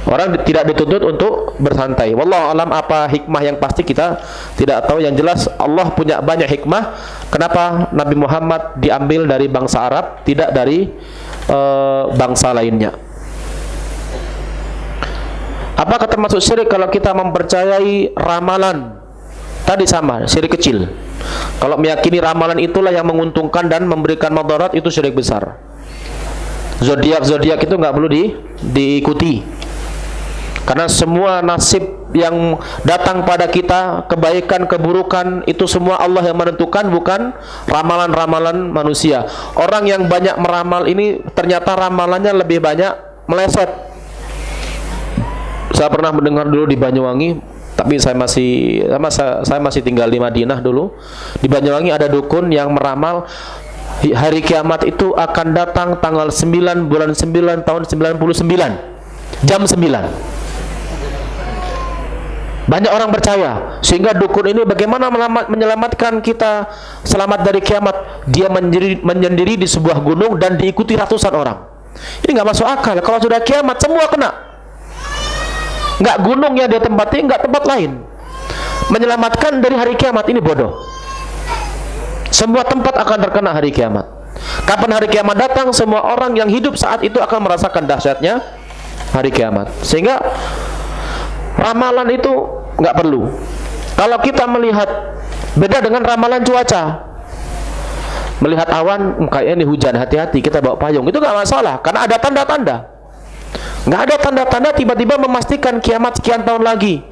Orang tidak dituntut untuk bersantai. Wallahu alam apa hikmah yang pasti kita tidak tahu. Yang jelas Allah punya banyak hikmah. Kenapa Nabi Muhammad diambil dari bangsa Arab, tidak dari bangsa lainnya? Apakah termasuk syirik kalau kita mempercayai ramalan? Tadi sama, syirik kecil. Kalau meyakini ramalan itulah yang menguntungkan dan memberikan madarat, itu syirik besar. Zodiak itu nggak perlu diikuti. Karena semua nasib yang datang pada kita, kebaikan, keburukan, itu semua Allah yang menentukan, bukan ramalan-ramalan manusia. Orang yang banyak meramal ini ternyata ramalannya lebih banyak meleset. Saya pernah mendengar dulu di Banyuwangi, tapi saya masih tinggal di Madinah dulu. Di Banyuwangi ada dukun yang meramal hari kiamat itu akan datang tanggal 9 bulan 9 tahun 99 jam 9. Banyak orang percaya, sehingga dukun ini bagaimana menyelamatkan kita selamat dari kiamat. Dia menyendiri di sebuah gunung dan diikuti ratusan orang. Ini nggak masuk akal. Kalau sudah kiamat semua kena. Nggak gunung yang dia tempati, nggak tempat lain. Menyelamatkan dari hari kiamat ini bodoh. Semua tempat akan terkena hari kiamat. Kapan hari kiamat datang, semua orang yang hidup saat itu akan merasakan dahsyatnya hari kiamat. Sehingga ramalan itu nggak perlu. Kalau kita melihat, beda dengan ramalan cuaca. Melihat awan, kayaknya ini hujan, hati-hati, kita bawa payung, itu nggak masalah, karena ada tanda-tanda. Nggak ada tanda-tanda tiba-tiba memastikan kiamat sekian tahun lagi.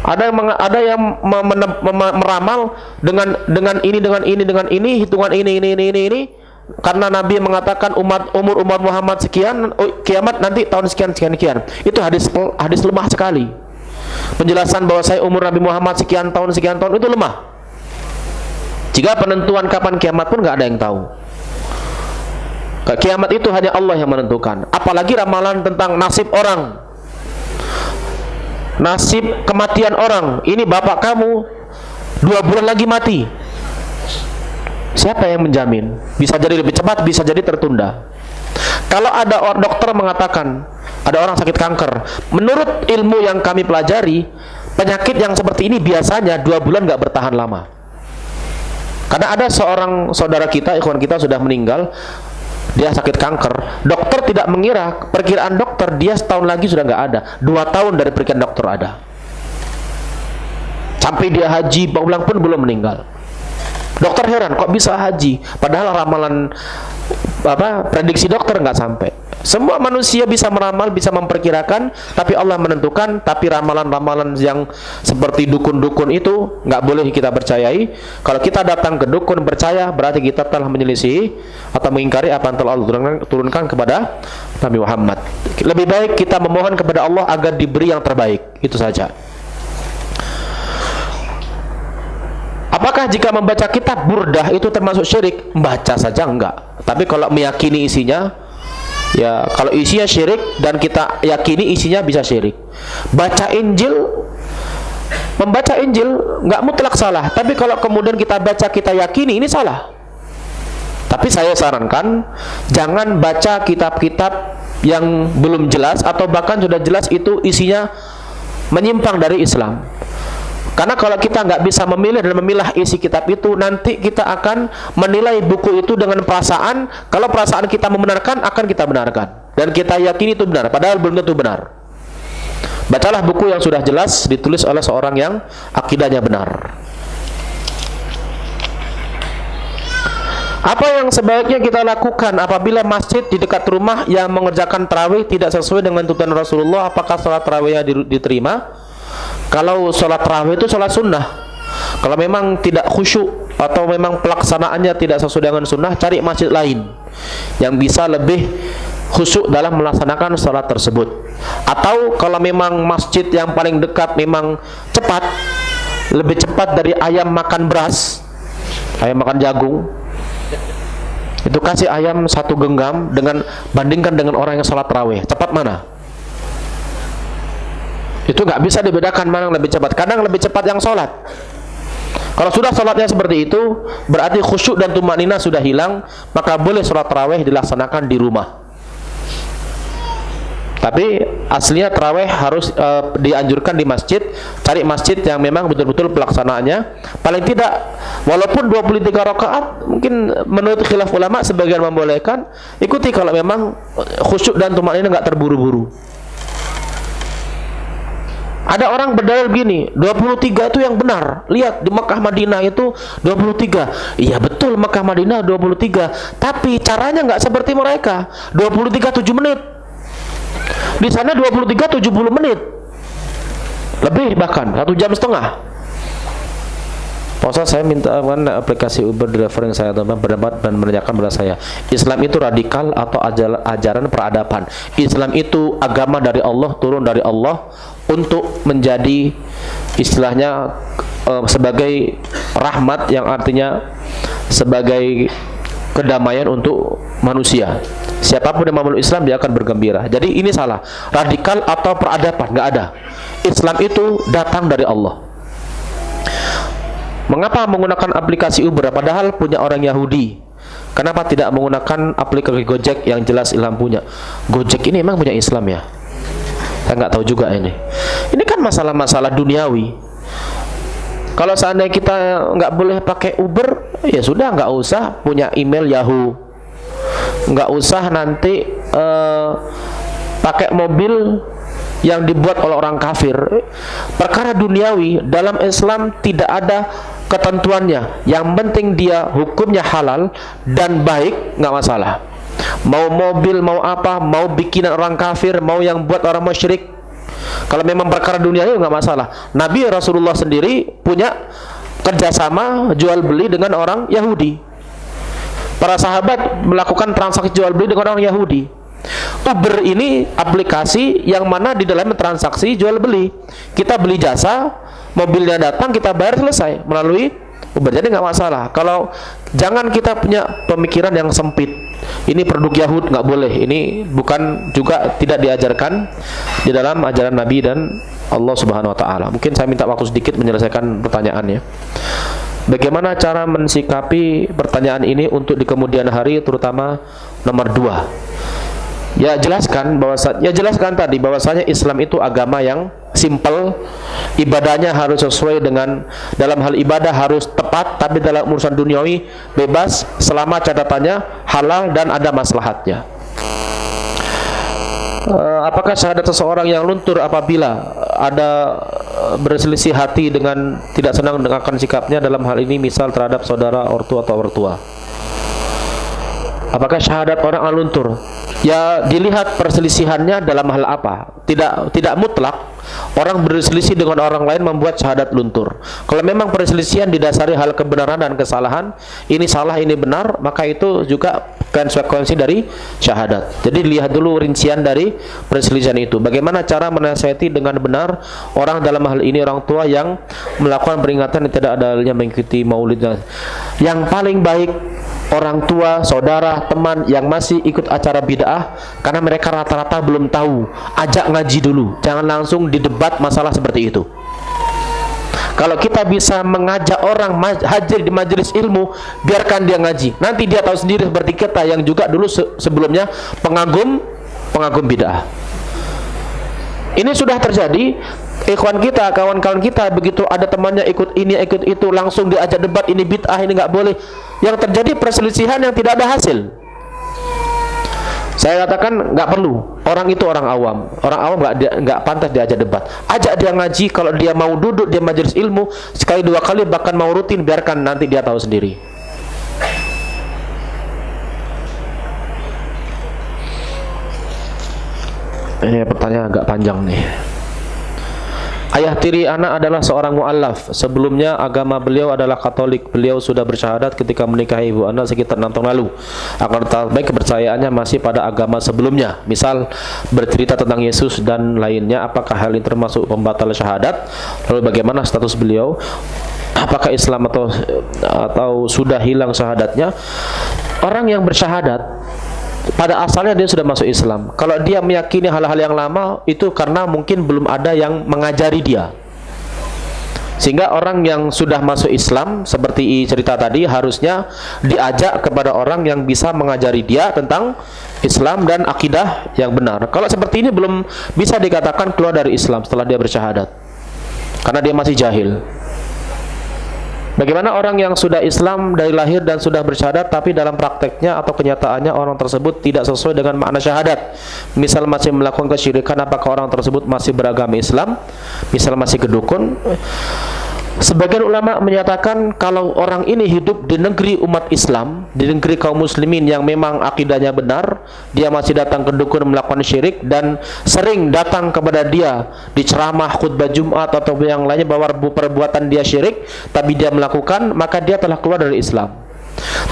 Ada yang meramal dengan ini, hitungan ini. Karena Nabi mengatakan umur Muhammad sekian, kiamat nanti tahun sekian. Itu hadis lemah sekali. Penjelasan bahwa saya umur Nabi Muhammad sekian tahun itu lemah. Jika penentuan kapan kiamat pun nggak ada yang tahu. Kiamat itu hanya Allah yang menentukan. Apalagi ramalan tentang nasib orang, nasib kematian orang. Ini bapak kamu 2 bulan lagi mati. Siapa yang menjamin? Bisa jadi lebih cepat, bisa jadi tertunda. Kalau ada dokter mengatakan ada orang sakit kanker, menurut ilmu yang kami pelajari, penyakit yang seperti ini biasanya 2 bulan nggak bertahan lama. Karena ada seorang saudara kita, ikhwan kita sudah meninggal, dia sakit kanker. Dokter tidak mengira, perkiraan dokter dia setahun lagi sudah nggak ada. 2 tahun dari perkiraan dokter ada. Sampai dia haji pulang pun belum meninggal. Dokter heran, kok bisa haji? Padahal ramalan prediksi dokter nggak sampai. Semua manusia bisa meramal, bisa memperkirakan, tapi Allah menentukan. Tapi ramalan-ramalan yang seperti dukun-dukun itu nggak boleh kita percayai. Kalau kita datang ke dukun percaya, berarti kita telah menyelisihi atau mengingkari apa yang telah Allah turunkan kepada Nabi Muhammad. Lebih baik kita memohon kepada Allah agar diberi yang terbaik. Itu saja. Apakah jika membaca kitab Burdah itu termasuk syirik? Baca saja enggak. Tapi kalau meyakini isinya, ya kalau isinya syirik dan kita yakini isinya bisa syirik. Baca Injil, membaca Injil enggak mutlak salah. Tapi kalau kemudian kita baca kita yakini, ini salah. Tapi saya sarankan jangan baca kitab-kitab yang belum jelas atau bahkan sudah jelas itu isinya menyimpang dari Islam. Karena kalau kita nggak bisa memilih dan memilah isi kitab itu, nanti kita akan menilai buku itu dengan perasaan. Kalau perasaan kita membenarkan, akan kita benarkan, dan kita yakini itu benar, padahal belum tentu benar. Bacalah buku yang sudah jelas ditulis oleh seorang yang akidahnya benar. Apa yang sebaiknya kita lakukan apabila masjid di dekat rumah yang mengerjakan tarawih tidak sesuai dengan tuntunan Rasulullah? Apakah salat tarawihnya diterima? Kalau sholat tarawih itu sholat sunnah. Kalau memang tidak khusyuk atau memang pelaksanaannya tidak sesuai dengan sunnah, cari masjid lain yang bisa lebih khusyuk dalam melaksanakan sholat tersebut. Atau kalau memang masjid yang paling dekat memang cepat, lebih cepat dari ayam makan beras, ayam makan jagung, itu kasih ayam 1 genggam, bandingkan dengan orang yang sholat tarawih, cepat mana? Itu nggak bisa dibedakan mana yang lebih cepat. Kadang lebih cepat yang sholat. Kalau sudah sholatnya seperti itu, berarti khusyuk dan tumanina sudah hilang, maka boleh sholat tarawih dilaksanakan di rumah. Tapi aslinya tarawih harus dianjurkan di masjid. Cari masjid yang memang betul-betul pelaksanaannya paling tidak walaupun 23 rakaat, mungkin menurut khilaf ulama sebagian membolehkan, ikuti kalau memang khusyuk dan tumanina nggak terburu-buru. Ada orang berdalil begini, 23 itu yang benar. Lihat di Mekah Madinah itu 23. Iya betul, Mekah Madinah 23. Tapi caranya nggak seperti mereka. 23 7 menit. Di sana 23 70 menit. Lebih bahkan 1,5 jam. Pak Ustaz, saya minta mana aplikasi Uber driver yang saya berdebat dan menanyakan kepada saya, Islam itu radikal atau ajaran peradaban? Islam itu agama dari Allah, turun dari Allah untuk menjadi istilahnya sebagai rahmat, yang artinya sebagai kedamaian untuk manusia. Siapapun yang memeluk Islam dia akan bergembira. Jadi ini salah. Radikal atau peradaban, nggak ada. Islam itu datang dari Allah. Mengapa menggunakan aplikasi Uber padahal punya orang Yahudi? Kenapa tidak menggunakan aplikasi Gojek yang jelas Islam punya? Gojek ini emang punya Islam ya? Saya nggak tahu juga ini. Ini kan masalah-masalah duniawi. Kalau seandainya kita nggak boleh pakai Uber, ya sudah, nggak usah punya email Yahoo, nggak usah nanti pakai mobil yang dibuat oleh orang kafir. Perkara duniawi dalam Islam tidak ada ketentuannya. Yang penting dia hukumnya halal dan baik, nggak masalah. Mau mobil, mau apa, mau bikinan orang kafir, mau yang buat orang musyrik, kalau memang perkara duniawi nggak masalah. Nabi Rasulullah sendiri punya kerjasama jual beli dengan orang Yahudi. Para sahabat melakukan transaksi jual beli dengan orang Yahudi. Uber ini aplikasi yang mana di dalamnya transaksi jual beli. Kita beli jasa, mobilnya datang, kita bayar, selesai melalui Uber. Jadi nggak masalah. Kalau jangan kita punya pemikiran yang sempit. Ini produk Yahud, nggak boleh. Ini bukan, juga tidak diajarkan di dalam ajaran Nabi dan Allah Subhanahu Wa Taala. Mungkin saya minta waktu sedikit menyelesaikan pertanyaannya. Bagaimana cara mensikapi pertanyaan ini untuk di kemudian hari, terutama nomor 2? Ya jelaskan tadi bahwasanya Islam itu agama yang simple, ibadahnya harus sesuai dengan, dalam hal ibadah harus tepat, tapi dalam urusan duniawi bebas selama catatannya halal dan ada maslahatnya. Apakah syahadat seseorang yang luntur apabila ada berselisih hati dengan tidak senang dengan sikapnya dalam hal ini, misal terhadap saudara, ortu atau ortua? Apakah syahadat orang luntur? Ya dilihat perselisihannya dalam hal apa. Tidak mutlak orang berselisih dengan orang lain membuat syahadat luntur. Kalau memang perselisihan didasari hal kebenaran dan kesalahan, ini salah ini benar, maka itu juga konsekuensi dari syahadat. Jadi lihat dulu rincian dari perselisihan itu. Bagaimana cara menasihati dengan benar orang, dalam hal ini orang tua yang melakukan peringatan yang tidak adalnya mengikuti maulidnya. Yang paling baik orang tua, saudara, teman yang masih ikut acara bid'ah, karena mereka rata-rata belum tahu, ajak ngaji dulu. Jangan langsung didebat masalah seperti itu. Kalau kita bisa mengajak orang hadir di majelis ilmu, biarkan dia ngaji. Nanti dia tahu sendiri, seperti kita yang juga dulu sebelumnya pengagum bid'ah. Ini sudah terjadi. Ikhwan kita, kawan-kawan kita, begitu ada temannya ikut ini, ikut itu, langsung diajak debat, ini bid'ah, ini nggak boleh. Yang terjadi perselisihan yang tidak ada hasil. Saya katakan nggak perlu. Orang itu orang awam nggak pantas diajak debat. Ajak dia ngaji. Kalau dia mau duduk di majelis ilmu sekali dua kali, bahkan mau rutin, biarkan nanti dia tahu sendiri. Ini pertanyaan agak panjang nih. Ayah tiri anak adalah seorang mu'allaf. Sebelumnya agama beliau adalah Katolik. Beliau sudah bersyahadat ketika menikahi ibu anak sekitar 6 tahun lalu. Akan tetapi kepercayaannya masih pada agama sebelumnya. Misal bercerita tentang Yesus dan lainnya. Apakah hal ini termasuk pembatal syahadat? Lalu bagaimana status beliau? Apakah Islam atau sudah hilang syahadatnya? Orang yang bersyahadat pada asalnya dia sudah masuk Islam. Kalau dia meyakini hal-hal yang lama, itu karena mungkin belum ada yang mengajari dia. Sehingga orang yang sudah masuk Islam, seperti cerita tadi, harusnya diajak kepada orang yang bisa mengajari dia tentang Islam dan akidah yang benar. Kalau seperti ini belum bisa dikatakan keluar dari Islam setelah dia bersyahadat, karena dia masih jahil. Bagaimana orang yang sudah Islam dari lahir dan sudah bersyahadat, tapi dalam prakteknya atau kenyataannya orang tersebut tidak sesuai dengan makna syahadat? Misal masih melakukan kesyirikan, apakah orang tersebut masih beragama Islam? Misal masih kedukun? Sebagian ulama menyatakan kalau orang ini hidup di negeri umat Islam, di negeri kaum muslimin yang memang akidahnya benar, dia masih datang ke dukun melakukan syirik dan sering datang kepada dia di ceramah, khutbah Jumat atau yang lainnya bahwa perbuatan dia syirik, tapi dia melakukan, maka dia telah keluar dari Islam.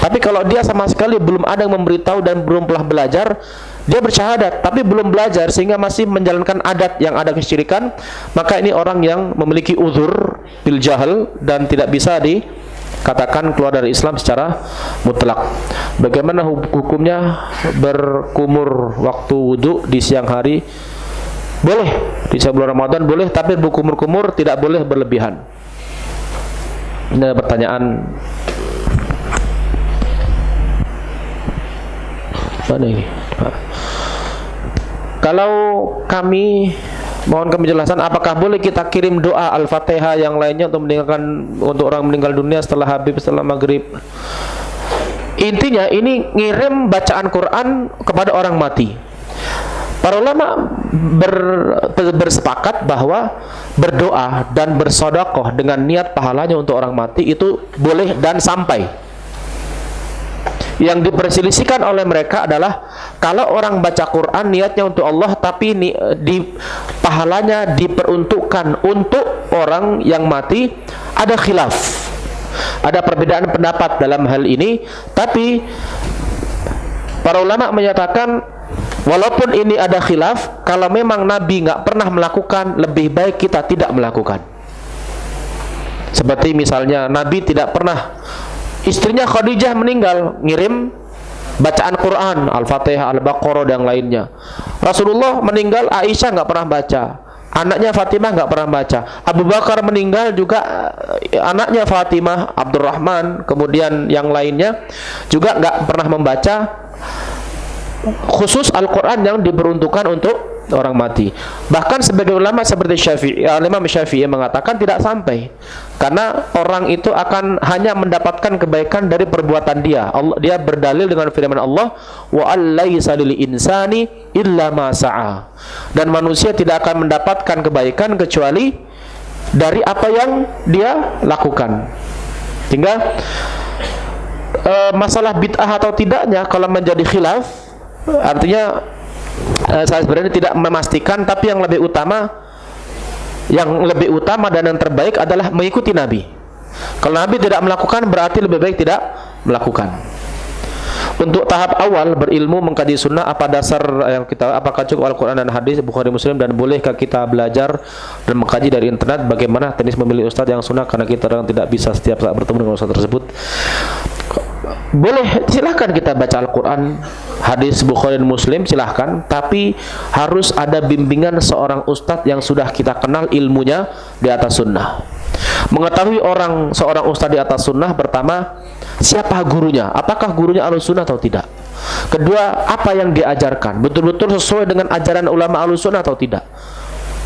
Tapi kalau dia sama sekali belum ada yang memberitahu dan belum pernah belajar, dia bersyahadat tapi belum belajar sehingga masih menjalankan adat yang ada kesyirikan, maka ini orang yang memiliki uzur bil jahal dan tidak bisa dikatakan keluar dari Islam secara mutlak. Bagaimana hukumnya berkumur waktu wudu di siang hari? Boleh di bulan Ramadan boleh, tapi berkumur-kumur tidak boleh berlebihan. Ini pertanyaan mana ini? Kalau kami mohon penjelasan, apakah boleh kita kirim doa Al-Fatihah yang lainnya untuk orang meninggal dunia setelah Habib, setelah maghrib? Intinya ini ngirim bacaan Quran kepada orang mati. Para ulama bersepakat bahwa berdoa dan bersedekah dengan niat pahalanya untuk orang mati itu boleh dan sampai. Yang diperselisihkan oleh mereka adalah kalau orang baca Quran niatnya untuk Allah tapi pahalanya diperuntukkan untuk orang yang mati, ada khilaf, ada perbedaan pendapat dalam hal ini. Tapi para ulama menyatakan walaupun ini ada khilaf, kalau memang Nabi nggak pernah melakukan, lebih baik kita tidak melakukan. Seperti misalnya Nabi tidak pernah, istrinya Khadijah meninggal, ngirim bacaan Quran, Al-Fatihah, Al-Baqarah dan lainnya. Rasulullah meninggal, Aisyah nggak pernah baca, anaknya Fatimah nggak pernah baca. Abu Bakar meninggal juga, anaknya Fatimah, Abdurrahman, kemudian yang lainnya juga nggak pernah membaca khusus Al-Quran yang diperuntukkan untuk orang mati. Bahkan sebagai ulama seperti Imam Syafi'i mengatakan tidak sampai, karena orang itu akan hanya mendapatkan kebaikan dari perbuatan dia. Dia berdalil dengan firman Allah, wa allaisa lil insani illa ma sa'a, dan manusia tidak akan mendapatkan kebaikan kecuali dari apa yang dia lakukan. Sehingga masalah bid'ah atau tidaknya kalau menjadi khilaf, artinya saya sebenarnya tidak memastikan, tapi yang lebih utama dan yang terbaik adalah mengikuti Nabi. Kalau Nabi tidak melakukan, berarti lebih baik tidak melakukan. Untuk tahap awal berilmu mengkaji sunnah, apa dasar yang kita, apakah cukup Al-Quran dan hadis, Bukhari Muslim, dan bolehkah kita belajar dan mengkaji dari internet? Bagaimana teknis memilih ustadz yang sunnah, karena kita orang tidak bisa setiap saat bertemu dengan ustadz tersebut? Boleh, silahkan kita baca Al-Quran, hadis Bukhari dan Muslim, silahkan, tapi harus ada bimbingan seorang ustadz yang sudah kita kenal ilmunya di atas sunnah. Mengetahui seorang ustadz di atas sunnah, pertama, siapa gurunya, apakah gurunya Ahlus Sunnah atau tidak. Kedua, apa yang diajarkan, betul-betul sesuai dengan ajaran ulama Ahlus Sunnah atau tidak.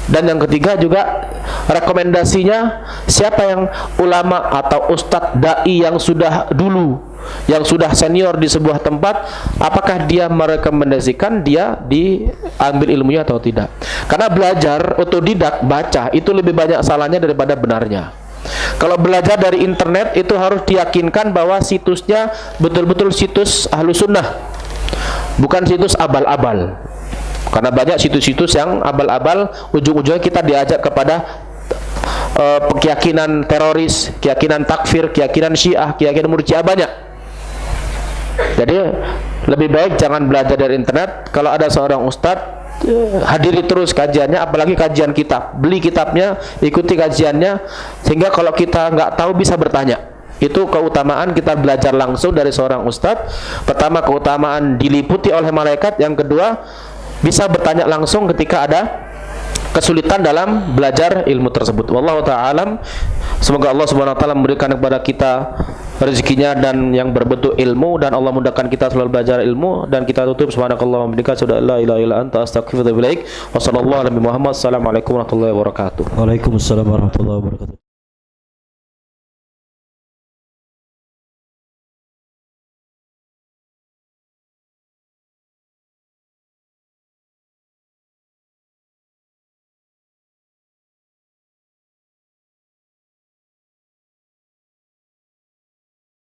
Dan yang ketiga juga rekomendasinya, siapa yang ulama atau ustadz da'i yang sudah dulu, yang sudah senior di sebuah tempat, apakah dia merekomendasikan dia diambil ilmunya atau tidak. Karena belajar otodidak, baca, itu lebih banyak salahnya daripada benarnya. Kalau belajar dari internet, itu harus diyakinkan bahwa situsnya betul-betul situs Ahlus Sunnah, bukan situs abal-abal. Karena banyak situs-situs yang abal-abal, ujung-ujungnya kita diajak kepada keyakinan teroris, keyakinan takfir, keyakinan Syiah, keyakinan Murji'ah, banyak. Jadi lebih baik jangan belajar dari internet. Kalau ada seorang ustadz, hadiri terus kajiannya, apalagi kajian kitab, beli kitabnya, ikuti kajiannya, sehingga kalau kita nggak tahu bisa bertanya. Itu keutamaan kita belajar langsung dari seorang ustadz. Pertama, keutamaan diliputi oleh malaikat. Yang kedua, bisa bertanya langsung ketika ada kesulitan dalam belajar ilmu tersebut. Wallahu ta'ala. Semoga Allah Subhanahu wa taala memberikan kepada kita rezekinya dan yang berbentuk ilmu, dan Allah mudahkan kita selalu belajar ilmu. Dan kita tutup, subhanakallahumma wa bihamdika, asyhadu an la ilaha illa anta, astaghfiruka wa atubu ilaik. Wassallallahu ala Muhammad. Assalamualaikum warahmatullahi wabarakatuh. Waalaikumsalam warahmatullahi wabarakatuh.